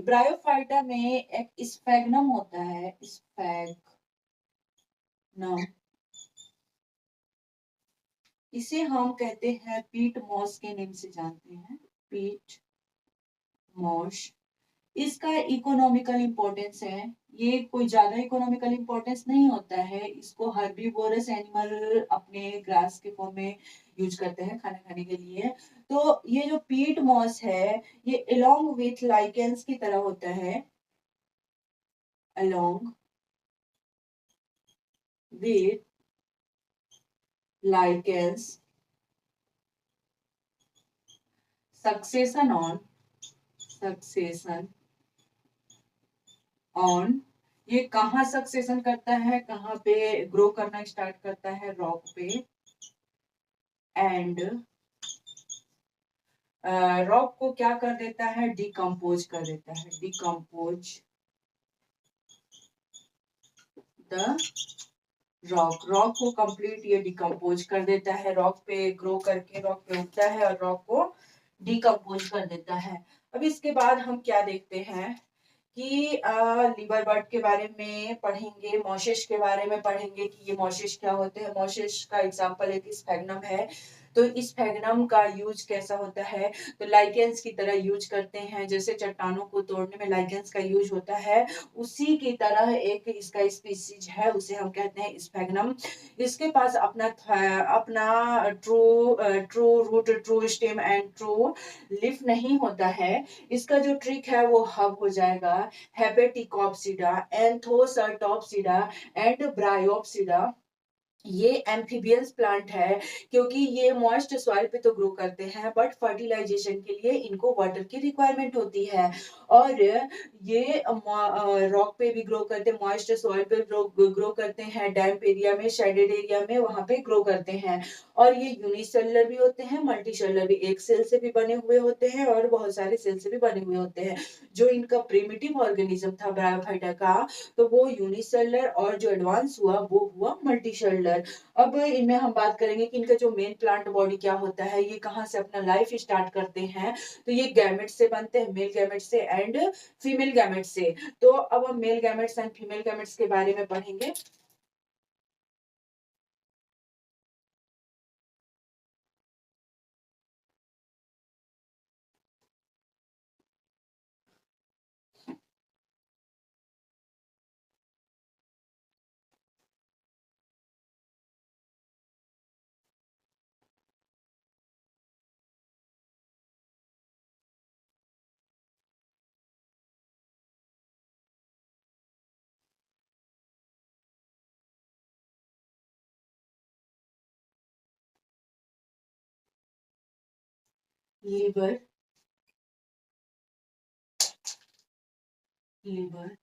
ब्रायोफाइटा में एक स्फैग्नम होता है, स्फैग्नम, इसे हम कहते हैं पीट मॉस के नेम से जानते हैं, पीट मॉस। इसका इकोनॉमिकल इंपॉर्टेंस है, ये कोई ज्यादा इकोनॉमिकल इंपॉर्टेंस नहीं होता है, इसको हर्बीवोरस एनिमल अपने ग्रास के फॉर्म में यूज करते हैं खाना खाने के लिए। तो ये जो पीट मॉस है, ये अलोंग विथ लाइकेंस की तरह होता है, along with lichens, succession on, ये कहाँ सक्सेशन करता है, कहाँ पे ग्रो करना स्टार्ट करता है? रॉक पे। एंड रॉक को क्या कर देता है? डिकम्पोज कर देता है, डिकम्पोज द रॉक को कंप्लीट ये डिकम्पोज कर देता है, रॉक पे ग्रो करके रॉक पे उगता है और रॉक को डिकम्पोज कर देता है। अब इसके बाद हम क्या देखते हैं कि लीवरवर्ट के बारे में पढ़ेंगे, मॉशेस के बारे में पढ़ेंगे कि ये मॉशेस क्या होते हैं। मॉशेस का एग्जांपल एक स्फैग्नम है, तो इस फैगनम का यूज कैसा होता है, तो लाइकेंस की तरह यूज करते हैं, जैसे चट्टानों को तोड़ने में लाइकेंस का यूज होता है, उसी की तरह एक इसका स्पीसीज है, उसे हम कहते हैं स्फैगनम। इसके पास अपना true true root, true stem and true leaf नहीं होता है। इसका जो ट्रिक है वो हब हो जाएगा हेपेटिकॉप्सिडा, एंथोसर्टोप्सिडा एंड ब्रायोप्सिडा। ये एम्फीबियंस प्लांट है, क्योंकि ये मॉइस्ट सॉइल पे तो ग्रो करते हैं, बट फर्टिलाइजेशन के लिए इनको वाटर की रिक्वायरमेंट होती है। और ये रॉक पे भी ग्रो करते हैं, मॉइस्ट सॉइल पे ग्रो करते हैं, डैम्प एरिया में, शेडेड एरिया में, वहां पे ग्रो करते हैं। और ये यूनिसेलुलर भी होते हैं, मल्टीसेलुलर भी, एक सेल से भी बने हुए होते हैं और बहुत सारे सेल से भी बने हुए होते हैं। जो इनका प्रिमिटिव ऑर्गेनिज्म था ब्रायोफाइटा का, तो वो यूनिसेलुलर, और जो एडवांस हुआ वो हुआ मल्टीसेलुलर। अब इनमें हम बात करेंगे कि इनका जो मेन प्लांट बॉडी क्या होता है, ये कहाँ से अपना लाइफ स्टार्ट करते हैं। तो ये गैमेट से बनते हैं, मेल गैमेट से एंड फीमेल गैमेट से। तो अब हम male gametes and female gametes के बारे में पढ़ेंगे। Liver, liver,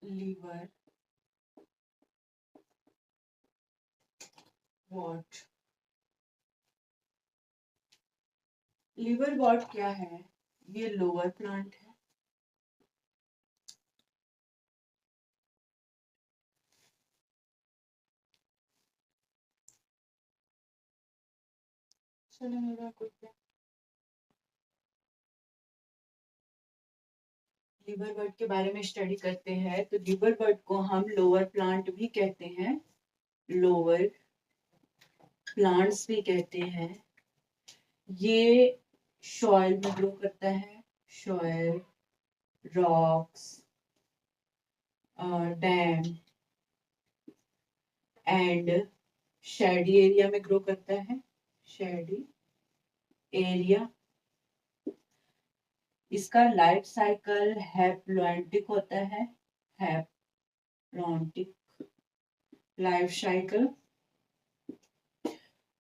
liverwort, liverwort क्या है, ये लोअर प्लांट है। चलो मेरा कुछ लिवर बर्ड के बारे में स्टडी करते हैं, तो लिवर बर्ड को हम लोअर प्लांट भी कहते हैं, लोअर प्लांट्स भी कहते हैं। ये सॉइल में ग्रो करता है, soil, rocks, dam and shady area में ग्रो करता है, शेडी एरिया। इसका लाइफ साइकिल हैप्लॉन्टिक होता है, हैप्लॉन्टिक लाइफ साइकिल।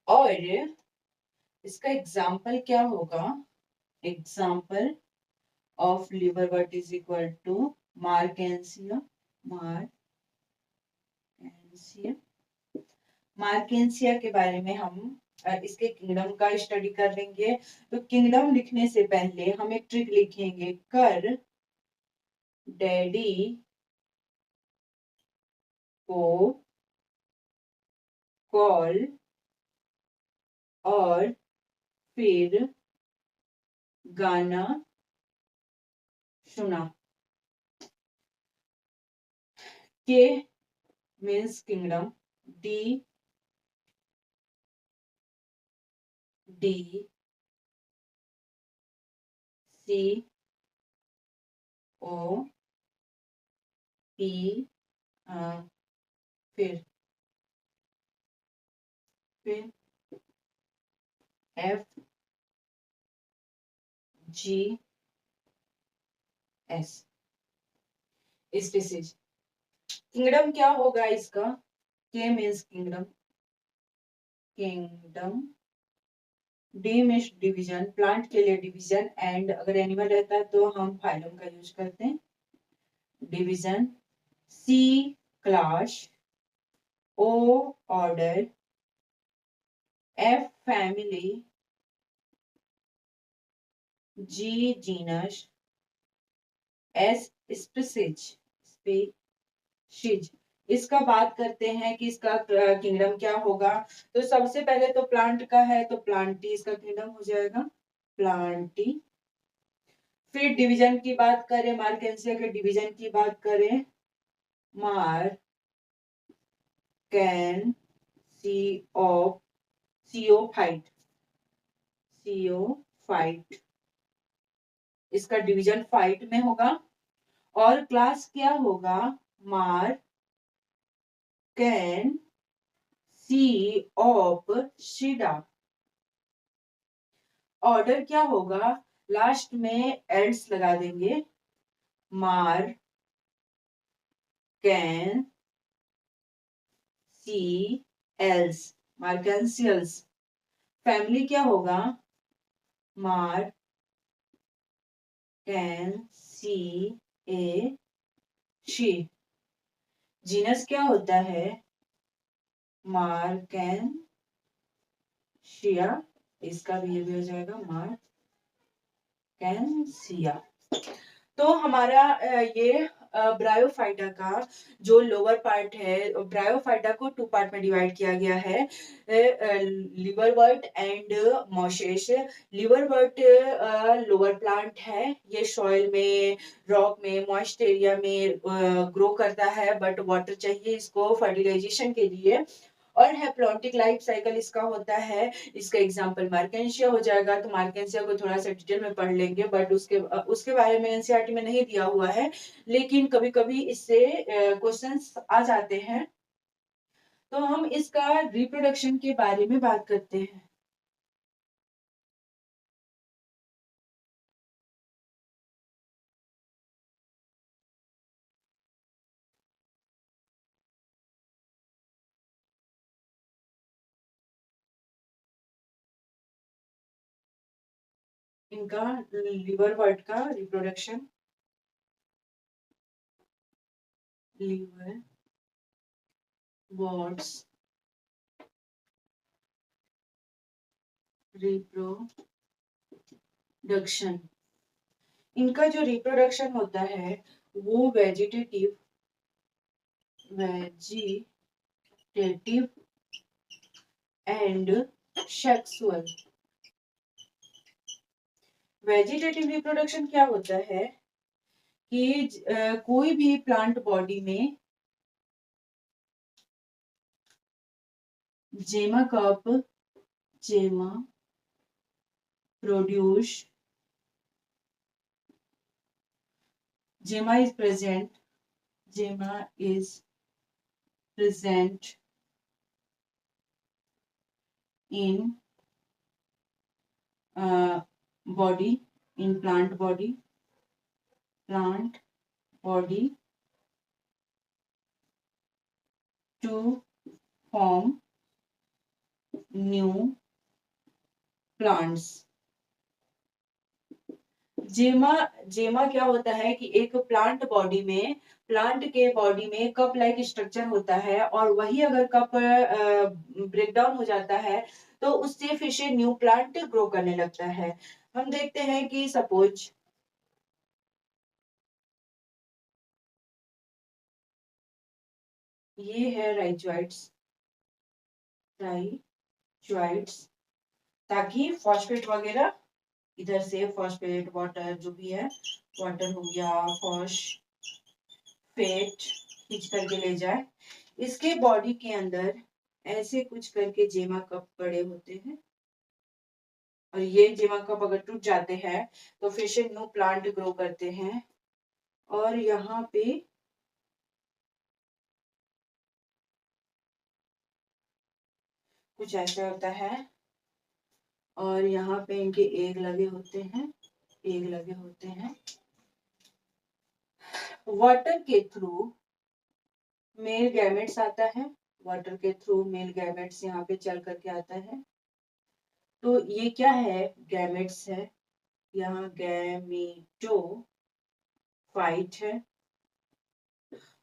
और इसका एग्जाम्पल क्या होगा, example of liverwort is equal to markensia, markensia। मार्केंसिया के बारे में हम इसके किंगडम का स्टडी कर लेंगे। तो किंगडम लिखने से पहले हम एक ट्रिक लिखेंगे, कर डैडी को कॉल और फिर गाना सुना। K means kingdom, D D C O P, फिर F G S, species. Kingdom क्या होगा इसका, K means kingdom, kingdom, D means division, plant के लिए डिवीजन, एंड अगर एनिमल रहता है तो हम फाइलम का यूज करते हैं, डिवीजन, सी क्लास, ओ order, F family, G genus, S species, species। इसका बात करते हैं कि इसका किंगडम क्या होगा। तो सबसे पहले तो प्लांट का है, तो प्लांटी इसका किंगडम हो जाएगा, प्लांटी। फिर डिवीजन की बात करें, मार्केंसिया के डिवीजन की बात करें, मार कैन सी ऑफ सीओफाइट, सीओफाइट इसका डिवीजन फाइट में होगा। और क्लास क्या होगा, मार कैन सी ऑफ शीडा। ऑर्डर क्या होगा, लास्ट में एल्स लगा देंगे, मार कैन सी एल्स, मार्केंसियल्स। फैमिली क्या होगा, मार can see A she. Genus क्या होता है, मार कैन शिया, इसका भी ये भी हो जाएगा, मार कैन सिया। तो हमारा ये ब्रायोफाइटा का जो लोअर पार्ट है, ब्रायोफाइटा को टू पार्ट में डिवाइड किया गया है, liverwort and mosses. Liverwort lower plant है, ये सॉइल में, रॉक में, मॉइस्ट एरिया में ग्रो करता है, बट वाटर चाहिए इसको फर्टिलाइजेशन के लिए। और हैप्लॉन्टिक लाइफ साइकिल इसका होता है, इसका एग्जांपल मार्केंशिया हो जाएगा। तो मार्केंशिया को थोड़ा सा डिटेल में पढ़ लेंगे, बट उसके बारे में एनसीईआरटी में नहीं दिया हुआ है, लेकिन कभी कभी इससे क्वेश्चंस आ जाते हैं। तो हम इसका रिप्रोडक्शन के बारे में बात करते हैं। इनका लिवर वर्ड का रिप्रोडक्शन, लिवर वर्ड्स रिप्रोडक्शन। इनका जो रिप्रोडक्शन होता है वो vegetative and sexual. Vegetative reproduction क्या होता है कि कोई भी प्लांट बॉडी में जेमा प्रोड्यूस, जेमा is present in body, in plant body to form new plants। जेमा क्या होता है कि एक प्लांट बॉडी में, प्लांट के बॉडी में कप लाइक स्ट्रक्चर होता है, और वही अगर कप ब्रेक डाउन हो जाता है तो उससे फिर से न्यू प्लांट ग्रो करने लगता है। हम देखते हैं कि सपोज ये है राइजोइट्स, ताकि फॉस्फेट वगैरह इधर से, फॉस्फेट वाटर जो भी है, वाटर हो गया, फॉस्फेट खींच करके ले जाए। इसके बॉडी के अंदर ऐसे कुछ करके जेमा कप पड़े होते हैं, और ये जेमा कप अगर टूट जाते हैं तो फिर से न्यू प्लांट ग्रो करते हैं। और यहाँ पे कुछ ऐसा होता है, और यहाँ पे इनके एग लगे होते हैं। वाटर के थ्रू मेल गैमेट्स आता है, वाटर के थ्रू मेल गैमेट्स यहाँ पे चल करके आता है। तो ये क्या है, गैमेट्स है, यहाँ गैमेटोफाइट है।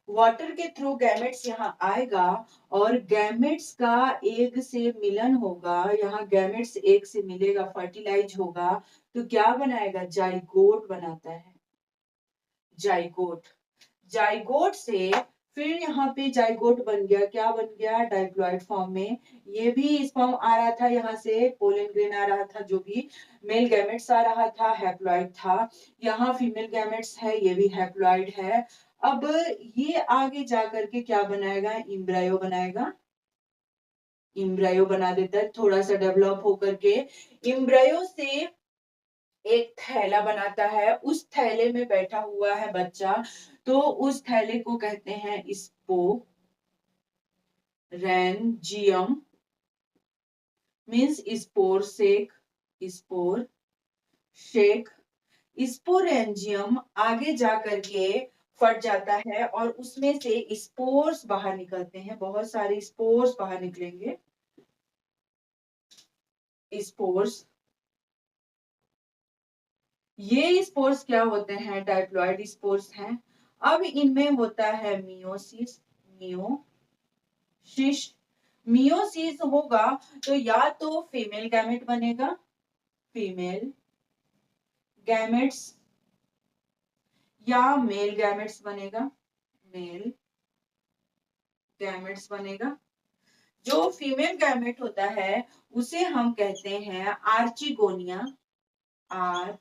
वाटर के थ्रू गैमेट्स यहाँ आएगा और गैमेट्स का एग से मिलन होगा, यहाँ गैमेट्स एग से मिलेगा, फर्टिलाइज होगा, तो क्या बनाएगा, जाइगोट बनाता है, जाइगोट। जाइगोट से फिर यहाँ पे जाइगोट बन गया, क्या बन गया, डाइप्लॉइड फॉर्म में। ये भी स्पर्म आ रहा था यहाँ से, पोलन ग्रेन आ रहा था, जो भी मेल गैमेट्स आ रहा था, हैप्लॉइड था। यहाँ फीमेल गैमेट्स है, ये भी हैप्लॉइड है। अब ये आगे जा करके क्या बनाएगा, इम्ब्रायो बनाएगा, इम्ब्रायो बना देता है, थोड़ा सा डेवलप होकर के इम्ब्रायो से एक थैला बनाता है, उस थैले में बैठा हुआ है बच्चा, तो उस थैले को कहते हैं स्पोरेंजियम, मीन्स स्पोर सेक, स्पोर शेक। स्पोरेंजियम आगे जा करके फट जाता है और उसमें से स्पोर्स बाहर निकलते हैं, बहुत सारे स्पोर्स बाहर निकलेंगे, स्पोर्स। ये स्पोर्स क्या होते हैं, डाइप्लॉइड स्पोर्स हैं। अब इनमें होता है मियोसिस, मियोसिस, मियोसिस होगा तो या तो फीमेल गैमेट बनेगा, फीमेल गैमेट्स, या मेल गैमेट्स बनेगा, मेल गैमेट्स बनेगा। जो फीमेल गैमेट होता है उसे हम कहते हैं आर्चिगोनिया, आर्चिगोनिया।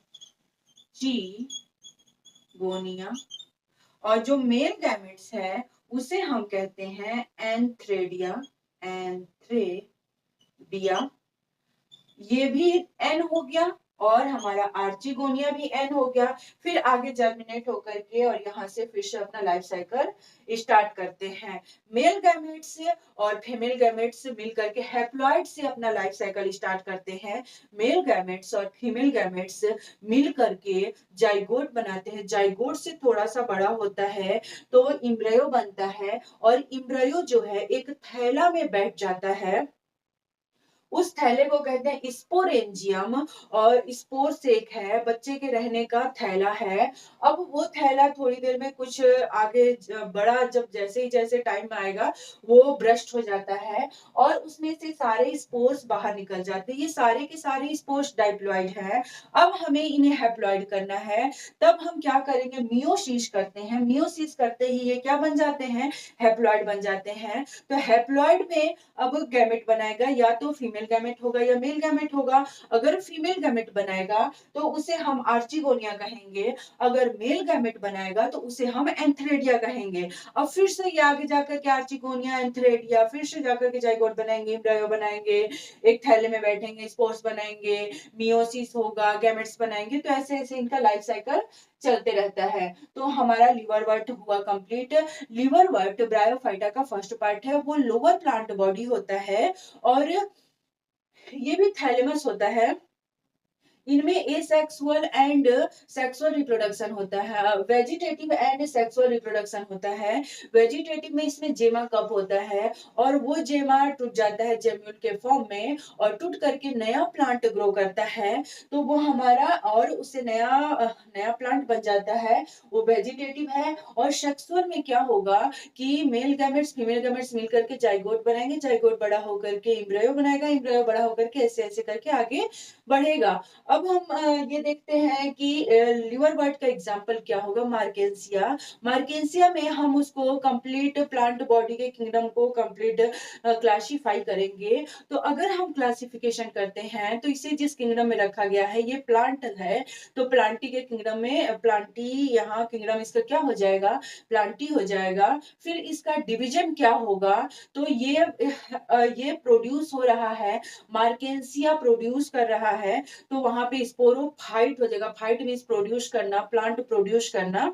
और जो मेल गैमेट्स है उसे हम कहते हैं एंथ्रेडिया, एंथ्रेडिया। ये भी एन हो गया और हमारा आर्चिगोनिया भी एन हो गया। फिर आगे जर्मिनेट होकर के और यहाँ से फिर से अपना लाइफ साइकिल स्टार्ट करते हैं। मेल गैमेट्स और फीमेल गैमेट्स मिलकर के हैप्लॉइड से अपना लाइफ साइकिल स्टार्ट करते हैं। मेल गैमेट्स और फीमेल गैमेट्स मिल करके जाइगोट बनाते हैं, जाइगोट से थोड़ा सा बड़ा होता है तो इम्ब्रायो बनता है, और इम्ब्रायो जो है एक थैला में बैठ जाता है, उस थैले को कहते हैं स्पोरेंजियम। और स्पोर सेक है, बच्चे के रहने का थैला है। अब वो थैला थोड़ी देर में कुछ आगे बड़ा, जब जैसे ही जैसे टाइम आएगा वो ब्रस्ट हो जाता है और उसमें से सारे स्पोर्स बाहर निकल जाते हैं। ये सारे के सारे स्पोर्स डाइप्लॉइड हैं। अब हमें इन्हें हैप्लॉइड करना है, तब हम क्या करेंगे, मियोसिस करते हैं। मियोसिस करते ही ये क्या बन जाते हैं, हैप्लॉइड बन जाते हैं। तो हैप्लॉइड में अब गैमेट बनाएगा, या तो फीमेल गैमेट होगा या मेल गैमेट होगा। अगर फीमेल गैमेट बनाएगा तो उसे हम आर्चिगोनिया कहेंगे, अगर मेल गैमेट बनाएगा तो उसे हम एंथ्रेडिया कहेंगे। अब फिर से ये आगे जाकर के आर्चिगोनिया, एंथ्रेडिया, फिर से जाकर के जाइगोट बनाएंगे, एम्ब्रायो बनाएंगे, एक थैले में बैठेंगे, स्पोर्स बनाएंगे, मियोसिस होगा, गैमेट्स बनाएंगे, तो ऐसे ऐसे इनका लाइफ साइकिल चलते रहता है। तो हमारा लिवरवर्ट हुआ कंप्लीट। लिवरवर्ट ब्रायोफाइटा का फर्स्ट पार्ट है, वो लोअर प्लांट बॉडी होता है और ये भी थैलेमस होता है। इनमें एसेक्सुअल एंड सेक्सुअल रिप्रोडक्शन होता है, वेजिटेटिव एंड सेक्सुअल रिप्रोडक्शन होता है। वेजिटेटिव में इसमें जेमा कप होता है और वो जेमा टूट जाता है जेम्यूल के फॉर्म में और टूट करके नया प्लांट ग्रो करता है, तो वो हमारा और उससे नया प्लांट बन जाता है, वो वेजिटेटिव है। और सेक्सुअल में क्या होगा कि मेल गैमेट्स फीमेल गैमेट्स मिलकर के जाइगोट बनाएंगे, जाइगोट बड़ा होकर के इम्ब्रायो बनाएगा, इम्ब्रायो बड़ा होकर के ऐसे ऐसे करके आगे बढ़ेगा। अब हम ये देखते हैं कि लिवर बर्ड का एग्जाम्पल क्या होगा, मार्केंसिया। मार्केंसिया में हम उसको कंप्लीट प्लांट बॉडी के किंगडम को कंप्लीट क्लासिफाई करेंगे। तो अगर हम क्लासिफिकेशन करते हैं तो इसे जिस किंगडम में रखा गया है, ये प्लांट है, तो प्लांटी के किंगडम में प्लांटी, यहाँ किंगडम इसका क्या हो जाएगा, प्लांटी हो जाएगा। फिर इसका डिवीजन क्या होगा, तो ये प्रोड्यूस हो रहा है, मार्केंसिया प्रोड्यूस कर रहा है, तो वहां पे स्पोरोफाइट हो जाएगा। फाइट मीन्स प्रोड्यूस करना, प्लांट प्रोड्यूस करना।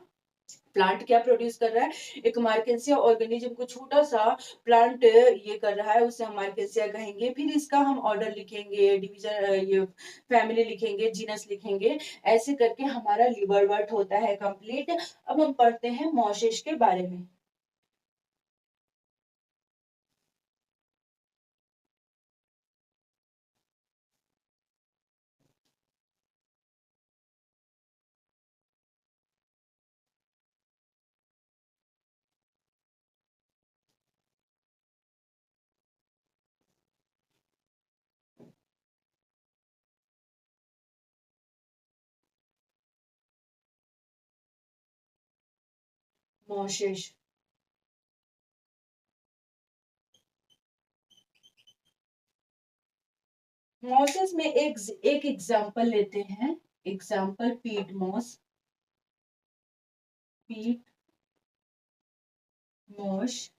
प्लांट क्या प्रोड्यूस कर रहा है, एक मार्केंसिया ऑर्गेनिज्म को छोटा सा प्लांट ये कर रहा है, उसे हम मार्केंसिया कहेंगे। फिर इसका हम ऑर्डर लिखेंगे, डिवीजन, ये फैमिली लिखेंगे, जीनस लिखेंगे, ऐसे करके हमारा लिवरवर्ट होता है कंप्लीट। अब हम पढ़ते हैं मॉशेस के बारे में। मोसेस। मोसेस में एक एग्जाम्पल लेते हैं। एग्जाम्पल पीट मोस। पीट मोश,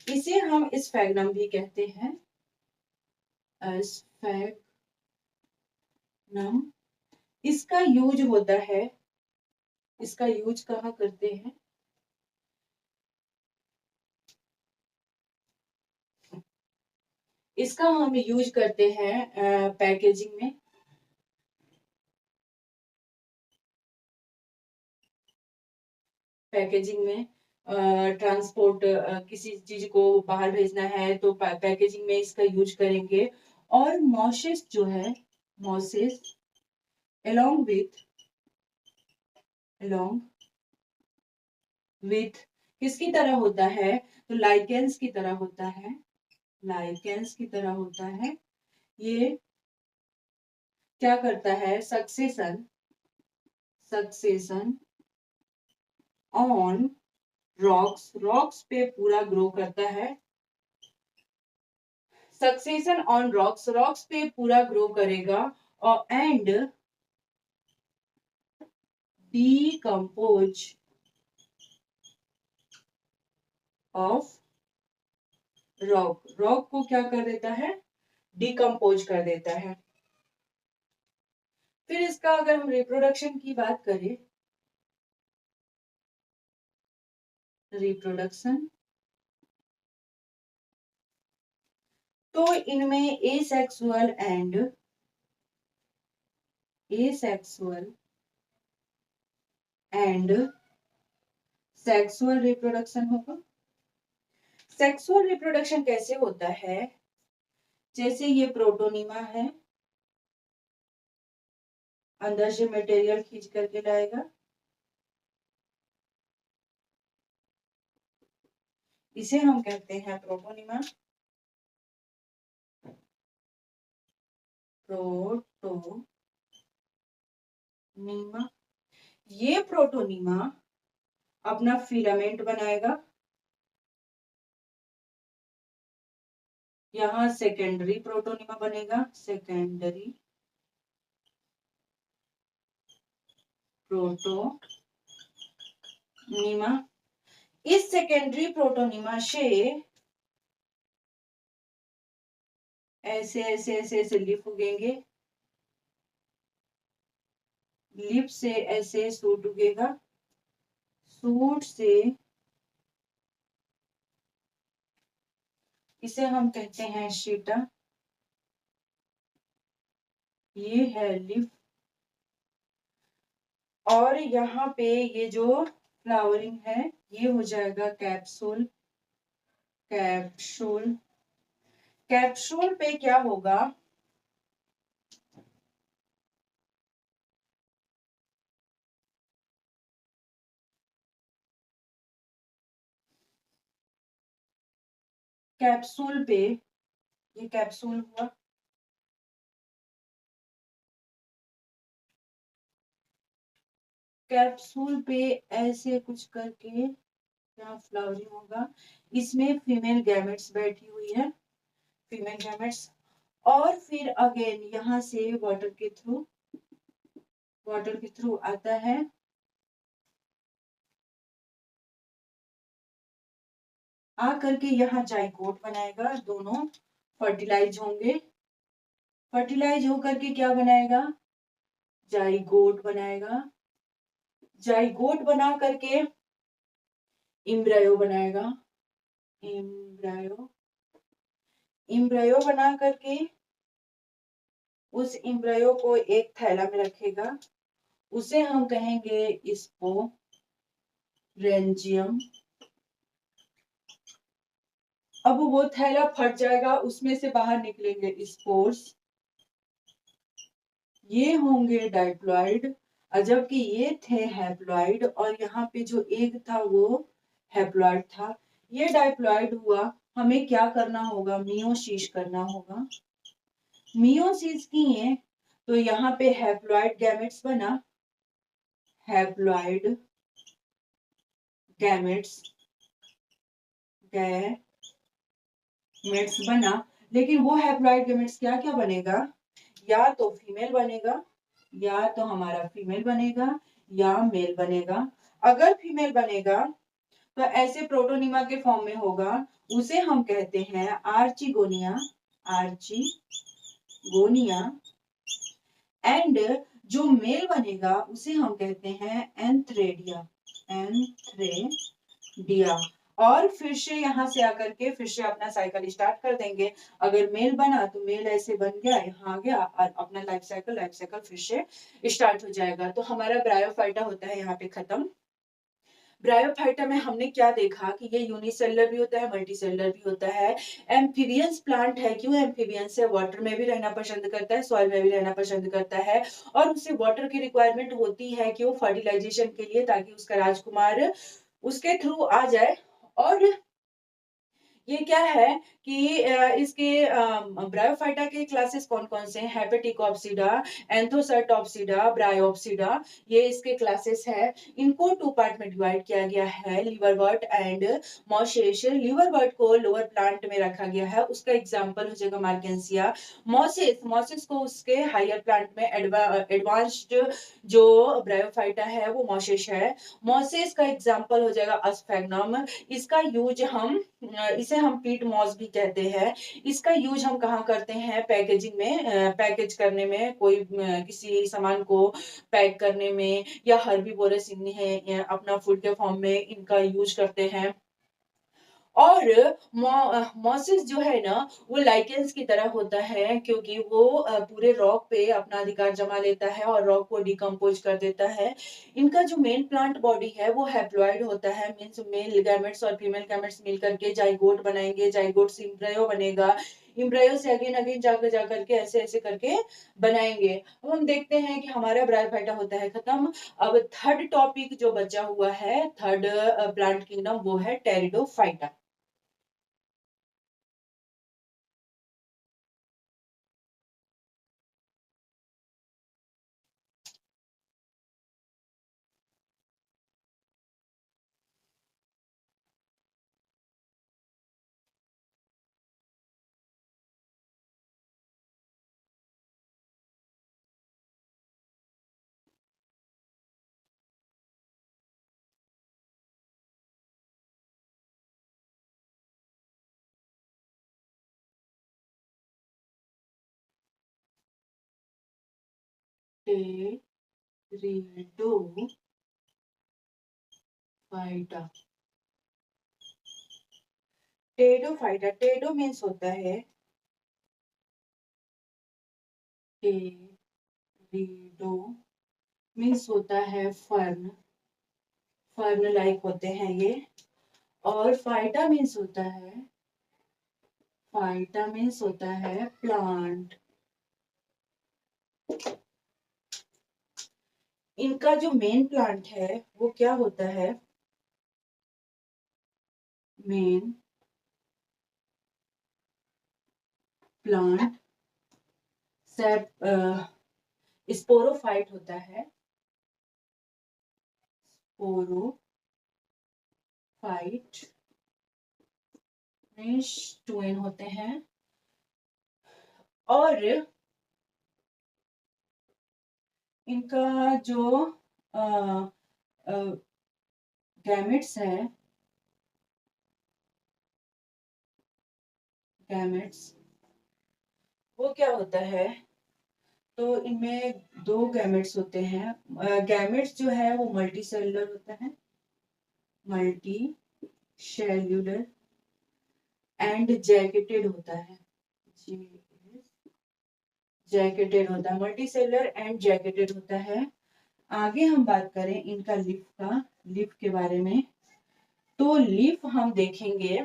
इसे हम स्फेगनम भी कहते हैं। स्फेगनम, इसका यूज होता है, इसका यूज कहाँ करते हैं? इसका हम यूज करते हैं पैकेजिंग में। पैकेजिंग में ट्रांसपोर्ट, किसी चीज को बाहर भेजना है तो पैकेजिंग में इसका यूज करेंगे। और मोसेस जो है, मोसेस along with किसकी तरह होता है? तो लाइकेंस की तरह होता है। लाइकेंस की तरह होता है। ये क्या करता है? सक्सेशन ऑन रॉक्स पे पूरा ग्रो करता है। सक्सेशन ऑन रॉक्स पे पूरा ग्रो करेगा और एंड डीकम्पोज ऑफ रॉक को क्या कर देता है? डिकम्पोज कर देता है। फिर इसका अगर हम रिप्रोडक्शन की बात करें, रिप्रोडक्शन, तो इनमें एसेक्सुअल एंड सेक्सुअल रिप्रोडक्शन होगा। सेक्सुअल रिप्रोडक्शन कैसे होता है? जैसे ये प्रोटोनिमा है, अंदर से मटेरियल खींच करके लाएगा, इसे हम कहते हैं प्रोटोनिमा। प्रोटोनिमा, ये प्रोटोनिमा अपना फिलामेंट बनाएगा। यहाँ सेकेंडरी प्रोटोनिमा बनेगा, सेकेंडरी प्रोटोनिमा। इस सेकेंडरी प्रोटोनिमा से ऐसे ऐसे ऐसे ऐसे लिप उगेंगे, लिप से ऐसे सूट उगेगा, सूट से इसे हम कहते हैं शीटा। ये है लिप, और यहाँ पे ये जो फ्लावरिंग है ये हो जाएगा कैप्सूल। कैप्सूल पे क्या होगा? कैप्सूल पे, ये कैप्सूल हुआ, कैप्सूल पे ऐसे कुछ करके यहाँ फ्लावरिंग होगा। इसमें फीमेल गैमेट्स बैठी हुई है, फीमेल गैमेट्स। और फिर अगेन यहाँ से वाटर के थ्रू आता है, आ करके यहाँ जाइगोट बनाएगा, दोनों फर्टिलाइज होंगे। फर्टिलाइज होकर के क्या बनाएगा? जाइगोट बनाएगा। जाइगोट बना करके इम्ब्रायो बनाएगा। इम्ब्रायो बना करके उस इम्ब्रायो को एक थैला में रखेगा, उसे हम कहेंगे स्पोरेंजियम। अब वो थैला फट जाएगा, उसमें से बाहर निकलेंगे स्पोर्स, ये होंगे डाइप्लॉइड। जबकि ये थे हैप्लॉइड, और यहाँ पे जो एग था वो हैप्लॉइड था। ये डाइप्लॉइड हुआ, हमें क्या करना होगा? मियोसिस करना होगा। मियोसिस किए तो यहाँ पे हैप्लॉइड गैमेट्स बना, हैप्लॉइड गैमेट्स बना, लेकिन वो हैप्लॉइड गैमेट्स क्या क्या बनेगा, या तो फीमेल बनेगा, या तो हमारा फीमेल बनेगा, या मेल बनेगा। अगर फीमेल बनेगा तो ऐसे प्रोटोनिमा के फॉर्म में होगा, उसे हम कहते हैं आर्चिगोनिया, आर्चिगोनिया। एंड जो मेल बनेगा उसे हम कहते हैं एंथ्रेडिया, एंथ्रेडिया। और फिर से यहाँ से आकर के फिर से अपना साइकिल स्टार्ट कर देंगे। अगर मेल बना तो मेल ऐसे बन गया, यहाँ आ गया, और अपना लाइफ साइकिल फिर से स्टार्ट हो जाएगा। तो हमारा ब्रायोफाइटा होता है यहाँ पे खत्म। ब्रायोफाइटा में हमने क्या देखा कि ये यूनिसेलुलर भी होता है, मल्टीसेलुलर भी होता है, एम्फीबियंस प्लांट है। क्यों एम्फीबियंस है? वाटर में भी रहना पसंद करता है, सॉइल में भी रहना पसंद करता है, और उसे वाटर की रिक्वायरमेंट होती है क्यों? फर्टिलाइजेशन के लिए, ताकि उसका राजकुमार उसके थ्रू आ जाए। और ये क्या है कि इसके ब्रायोफाइटा के क्लासेस कौन कौन से हैं? हेपेटिकोप्सिडा, एंथोसर्टोप्सिडा, ब्रायोप्सिडा, ये इसके क्लासेस है। इनको टू पार्ट में डिवाइड किया गया है, लिवरवर्ट एंड मॉसेस। लिवरवर्ट को लोअर प्लांट में रखा गया है, उसका एग्जांपल हो जाएगा मार्केंसिया। मॉसेस को उसके हायर प्लांट में एडवांस्ड जो ब्रायोफाइटा है वो मॉसेस है। मॉसेस का एग्जांपल हो जाएगा अस्फेगनम। इसका यूज हम इसे हम पीट मॉस भी कहते हैं। इसका यूज हम कहाँ करते हैं? पैकेजिंग में, पैकेज करने में, कोई किसी सामान को पैक करने में, या हर्बीवोरस इन्हें अपना फूड के फॉर्म में इनका यूज करते हैं। और मॉसिस जो है ना वो लाइकेंस की तरह होता है, क्योंकि वो पूरे रॉक पे अपना अधिकार जमा लेता है और रॉक को डिकम्पोज कर देता है। इनका जो मेन प्लांट बॉडी है वो हैप्लॉइड होता है, मींस मेल गैमेट्स और फीमेल गैमेट्स मिल करके जाइगोट बनाएंगे, जाइगोट से एम्ब्रायो बनेगा, एम्ब्रायो से अगेन अगेन जाकर के ऐसे ऐसे करके बनाएंगे। अब हम देखते हैं कि हमारा ब्रायोफाइटा होता है खत्म। अब थर्ड टॉपिक जो बचा हुआ है, थर्ड प्लांट किंगडम, वो है टेरिडोफाइटा। टेरिडोफाइटा। टेरिडोफाइटा, टेरिडो मीन्स होता है, टेरिडो मीन्स होता है फर्न, फर्न लाइक होते हैं ये। और फाइटा मीन्स होता है, फाइटा मीन्स होता है प्लांट। इनका जो मेन प्लांट है वो क्या होता है? मेन प्लांट स्पोरोफाइट होता है, स्पोरोफाइट मीन्स ट्विन होते हैं। और इनका जो गैमेट्स है, गैमेट्स वो क्या होता है? तो इनमें दो गैमेट्स होते हैं। गैमेट्स जो है वो मल्टी सेलुलर होता है, मल्टी सेल्यूलर एंड जैकेटेड होता है, जैकेटेड होता है, मल्टी सेलुलर एंड जैकेटेड होता है। आगे हम बात करें इनका लीफ का, लीफ के बारे में, तो लीफ हम देखेंगे,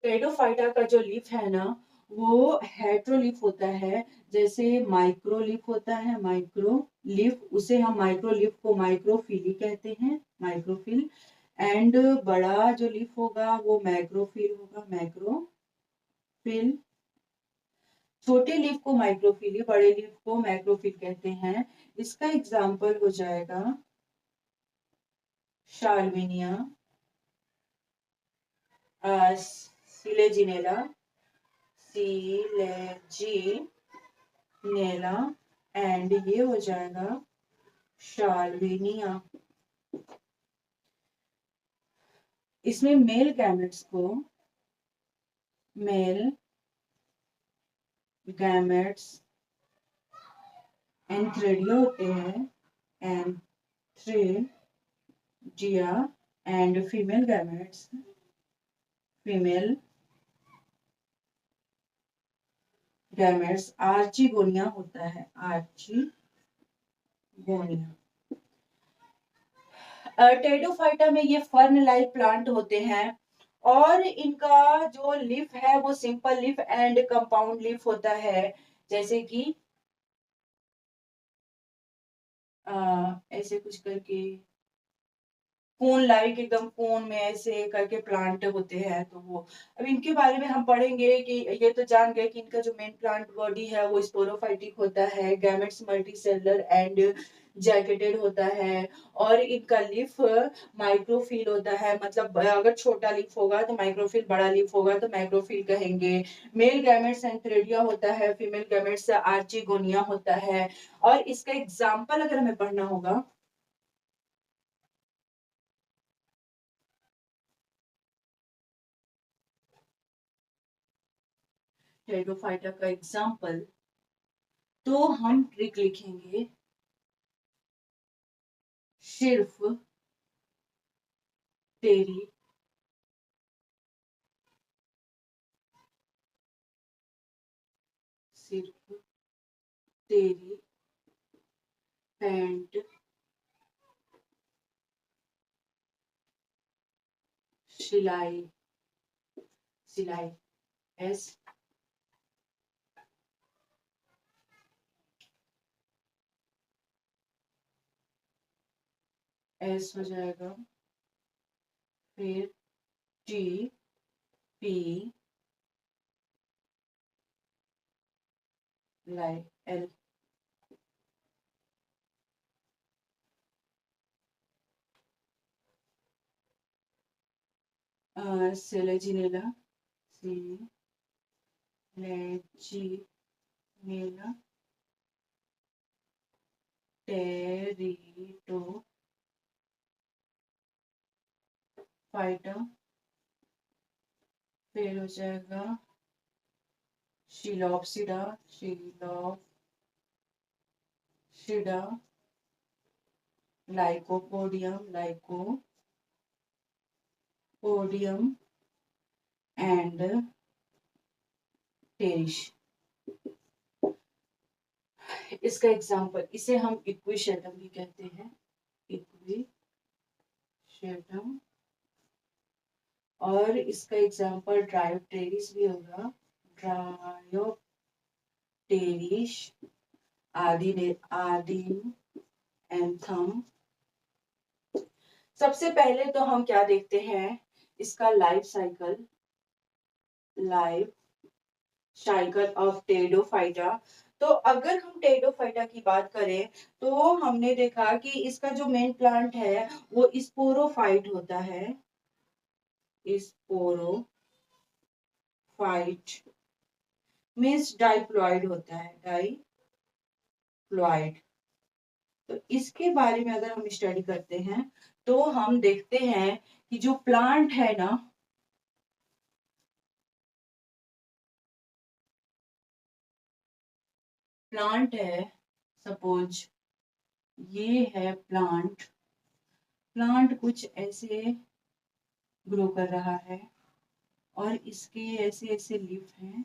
टेरिडोफाइटा का जो लीफ है ना वो हेट्रोलीफ होता है। जैसे माइक्रोलीफ होता है, माइक्रोलीफ, उसे हम माइक्रोलीफ को माइक्रोफिली कहते हैं, माइक्रोफिल। एंड बड़ा जो लीफ होगा वो मैक्रोफिल होगा, मैक्रोफिल। छोटे लीफ को माइक्रोफिली, बड़े लीफ को मैक्रोफिल कहते हैं। इसका एग्जाम्पल हो जाएगा शाल्विनिया, सिलेजिनेला, सिलेजिनेला एंड ये हो जाएगा शाल्विनिया। इसमें मेल गैमेट्स को मेल गैमेट्स एंथ्रेडिया होते हैं, एंथ्रेडिया एंड फीमेल गैमेट्स आर्चिगोनिया होता है, आर्चिगोनिया। टेरिडोफाइटा में ये फर्न लाइक प्लांट होते हैं और इनका जो लीफ है वो simple leaf and compound leaf होता है, जैसे कि ऐसे कुछ करके कोन लाइक एकदम कोन में ऐसे करके प्लांट होते हैं। तो वो अब इनके बारे में हम पढ़ेंगे कि ये तो जान गए कि इनका जो मेन प्लांट बॉडी है वो स्पोरोफाइटिक होता है, गैमेट्स मल्टीसेलुलर एंड जैकेटेड होता है और इनका लीफ माइक्रोफिल होता है। मतलब अगर छोटा लीफ होगा तो माइक्रोफिल, बड़ा लीफ होगा तो मैक्रोफिल कहेंगे। मेल गैमेट्स एंथ्रेडिया होता है, फीमेल गैमेट्स आर्चिगोनिया होता है। और इसका एग्जाम्पल अगर हमें पढ़ना होगा टेरिडोफाइटा का एग्जाम्पल, तो हम ट्रिक लिखेंगे सिर्फ तेरी सिर्फ तेरी पैंट सिलाई सिलाई एस एस हो जाएगा, फिर टी पी लाई एल। सेलेजिनेला सिलेजिनेला टेरिडो फाइटा, फिर हो जाएगा शिलॉप्सिडा शिलॉप्सिडा लाइकोपोडियम एंड टेरिश। इसका एग्जाम्पल, इसे हम इक्विशेटम भी कहते हैं, इक्विशेटम। और इसका एग्जाम्पल ड्रायोप्टेरिस भी होगा, ड्रायोप्टेरिस, आदिम एंथम। सबसे पहले तो हम क्या देखते हैं, इसका लाइफ साइकिल ऑफ टेरिडोफाइटा। तो अगर हम टेरिडोफाइटा की बात करें तो हमने देखा कि इसका जो मेन प्लांट है वो स्पोरोफाइट होता है, स्पोरोफाइट मीन्स डाइप्लॉइड होता है, डाइप्लॉइड। तो इसके बारे में अगर हम स्टडी करते हैं तो हम देखते हैं कि जो प्लांट है ना, प्लांट है, सपोज ये है प्लांट कुछ ऐसे ग्रो कर रहा है और इसके ऐसे ऐसे लीफ हैं,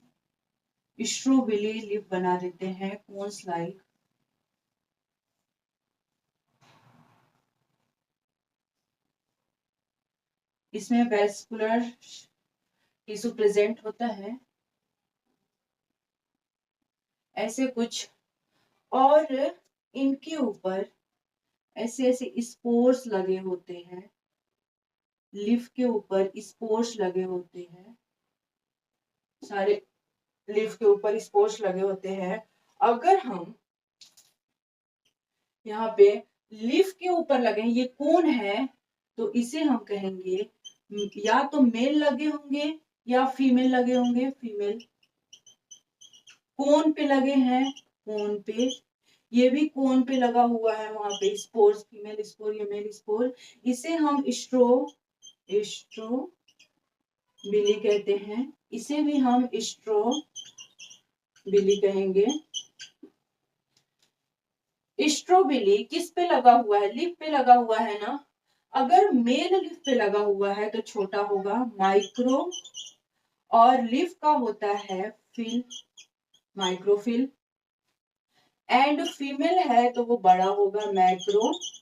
स्ट्रोबिली लीफ बना देते हैं, कोन्स लाइक। इसमें वेस्कुलर टिश्यू प्रेजेंट होता है, ऐसे कुछ। और इनके ऊपर ऐसे ऐसे स्पोर्स लगे होते हैं, लीफ के ऊपर स्पोर्स लगे होते हैं, सारे लीफ के ऊपर स्पोर्स लगे होते हैं। अगर हम यहाँ पे लीफ के ऊपर लगे, ये कोन है, तो इसे हम कहेंगे या तो मेल लगे होंगे या फीमेल लगे होंगे, फीमेल। कोन पे लगे हैं, कोन पे, ये भी कोन पे लगा हुआ है, वहां पे स्पोर्स, फीमेल स्पोर या मेल स्पोर। इसे हम स्ट्रो बिली कहते हैं, इसे भी हम स्ट्रो बिली कहेंगे। स्ट्रोबिली किस पे लगा हुआ है, लिफ पे लगा हुआ है ना। अगर मेल लिफ पे लगा हुआ है तो छोटा होगा माइक्रो, और लिफ का होता है फिल, माइक्रोफिल। एंड फीमेल है तो वो बड़ा होगा मैक्रोफिल।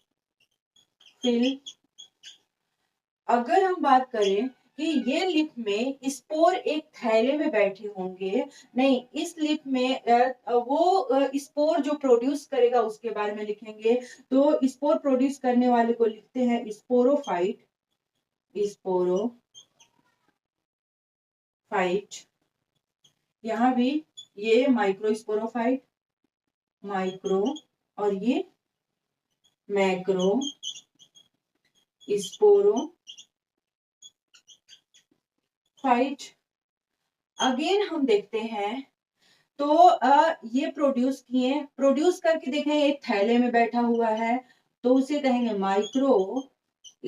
अगर हम बात करें कि ये लिप में स्पोर एक थैले में बैठे होंगे, नहीं, इस लिप में वो स्पोर जो प्रोड्यूस करेगा उसके बारे में लिखेंगे। तो स्पोर प्रोड्यूस करने वाले को लिखते हैं स्पोरोफाइट, स्पोरोफाइट। यहाँ भी ये माइक्रोस्पोरोफाइट, माइक्रो, और ये मैक्रो स्पोरोफाइट। अगेन हम देखते हैं तो ये प्रोड्यूस करके देखें, एक थैले में बैठा हुआ है तो उसे कहेंगे माइक्रो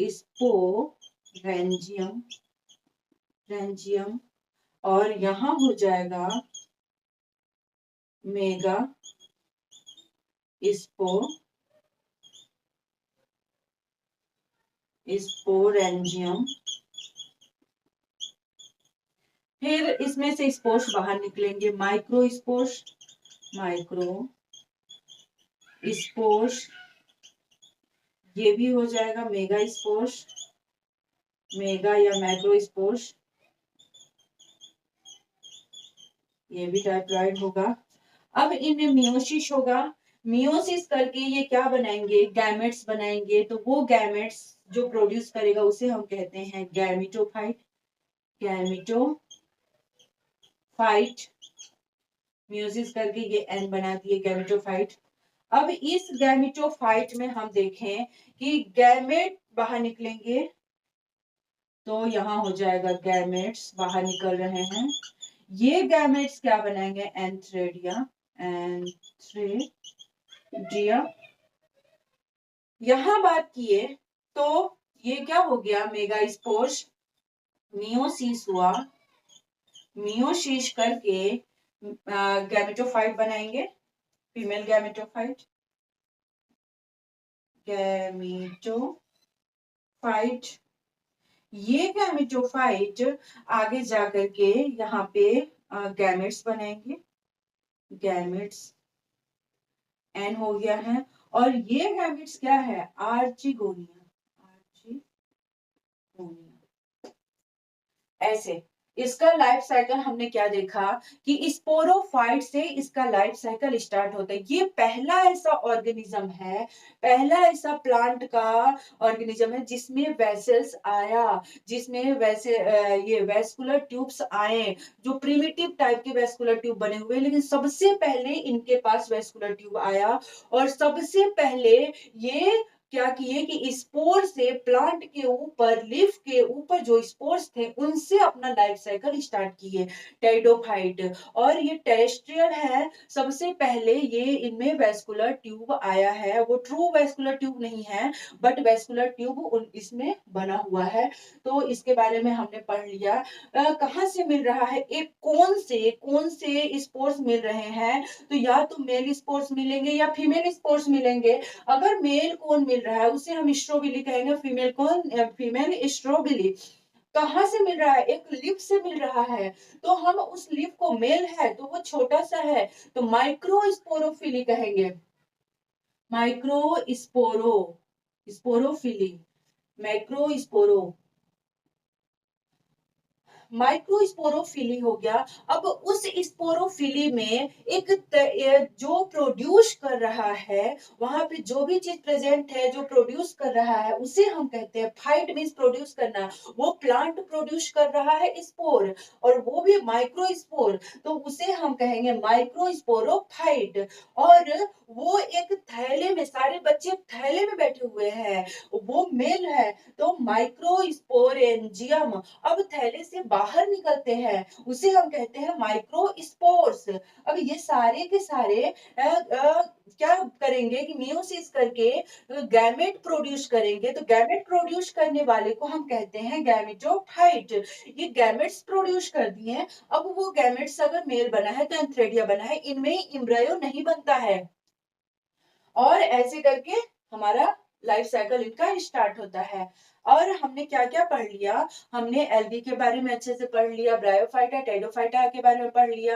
स्पोरेंजियम, रेंजियम। और यहां हो जाएगा मेगा स्पोरेंजियम। फिर इसमें से स्पोर्स बाहर निकलेंगे, माइक्रो स्पोर्स, ये भी हो जाएगा मेगा स्पोर्स, मेगा या मैक्रो स्पोर्स, ये भी डाइप्लॉइड होगा। अब इनमें मियोसिस होगा, मियोसिस करके ये क्या बनाएंगे, गैमेट्स बनाएंगे। तो वो गैमेट्स जो प्रोड्यूस करेगा उसे हम कहते हैं गैमिटोफाइट, गैमिटोफाइट। मियोसिस करके ये एन बना दिए गैमिटोफाइट। अब इस गैमिटोफाइट में हम देखें कि गैमेट बाहर निकलेंगे तो यहाँ हो जाएगा गैमेट्स बाहर निकल रहे हैं। ये गैमेट्स क्या बनाएंगे, एंथ्रेडिया, एंथ्रेडिया। यहां बात किए तो ये क्या हो गया, मेगा स्पोर्स, मियोसिस हुआ, मियोसिस करके गैमेटोफाइट बनाएंगे, फीमेल गैमेटोफाइट, गैमेटोफाइट। ये गैमेटोफाइट आगे जाकर के यहाँ पे गैमेट्स बनाएंगे, गैमेट्स एन हो गया है। और ये गैमेट्स क्या है, आर्चिगोनिया, आर्चिगोनिया। ऐसे इसका लाइफ साइकिल हमने क्या देखा कि स्पोरोफाइट से इसका लाइफ साइकिल स्टार्ट होता है। ये पहला ऐसा ऑर्गेनिज्म है, पहला ऐसा प्लांट का ऑर्गेनिज्म है जिसमें वेसल्स आया, जिसमें वैसे ये वेस्कुलर ट्यूब्स आए, जो प्रिमिटिव टाइप के वेस्कुलर ट्यूब बने हुए, लेकिन सबसे पहले इनके पास वेस्कुलर ट्यूब आया। और सबसे पहले ये क्या किए कि स्पोर से प्लांट के ऊपर, लीफ के ऊपर जो स्पोर्स थे उनसे अपना लाइफ साइकिल स्टार्ट किए, टेरिडोफाइट। और ये टेरेस्ट्रियल है, सबसे पहले ये इनमें वेस्कुलर ट्यूब आया है, वो ट्रू वेस्कुलर ट्यूब नहीं है बट वेस्कुलर ट्यूब इसमें बना हुआ है। तो इसके बारे में हमने पढ़ लिया। कहाँ से मिल रहा है, एक कौन से स्पोर्स मिल रहे हैं, तो या तो मेल स्पोर्स मिलेंगे या फीमेल स्पोर्स मिलेंगे। अगर मेल कौन मिल रहा है उसे हम स्ट्रोबिली कहेंगे, फीमेल कौन, फीमेल स्ट्रोबिली। कहां से मिल रहा है, एक लिप से मिल रहा है, तो हम उस लिप को, मेल है तो वो छोटा सा है तो माइक्रो स्पोरोफिली कहेंगे, माइक्रो स्पोरो, स्पोरोफिली, माइक्रो स्पोरो, माइक्रोस्पोरोफिली हो गया। अब उस स्पोरोफिली में जो प्रोड्यूस कर रहा है, वहां पे जो भी चीज प्रेजेंट है जो प्रोड्यूस कर रहा है उसे हम कहते हैं फाइट, मीन्स प्रोड्यूस करना। वो प्लांट प्रोड्यूस कर रहा है स्पोर, और वो भी माइक्रोस्पोर, तो उसे हम कहेंगे माइक्रोस्पोरोफाइट। और वो एक थैले में, सारे बच्चे थैले में बैठे हुए हैं, वो मेल है, तो माइक्रोस्पोरेंजियम। अब थैले से बाहर निकलते हैं, उसे हम कहते हैं माइक्रोस्पोर्स। अब ये सारे के सारे क्या करेंगे कि मियोसिस करके गैमेट प्रोड्यूस करेंगे, तो गैमेट प्रोड्यूस करने वाले को हम कहते हैं गैमेटोफाइट। ये गैमेट्स प्रोड्यूस कर दिए। अब वो गैमेट्स अगर मेल बना है तो एंथ्रेडिया बना है, इनमें एम्ब्रियो नहीं बनता है, और ऐसे करके हमारा लाइफ साइकिल इनका स्टार्ट होता है। और हमने क्या क्या पढ़ लिया, हमने एल्गी के बारे में अच्छे से पढ़ लिया, ब्रायोफाइटा टेडोफाइटा के बारे में पढ़ लिया।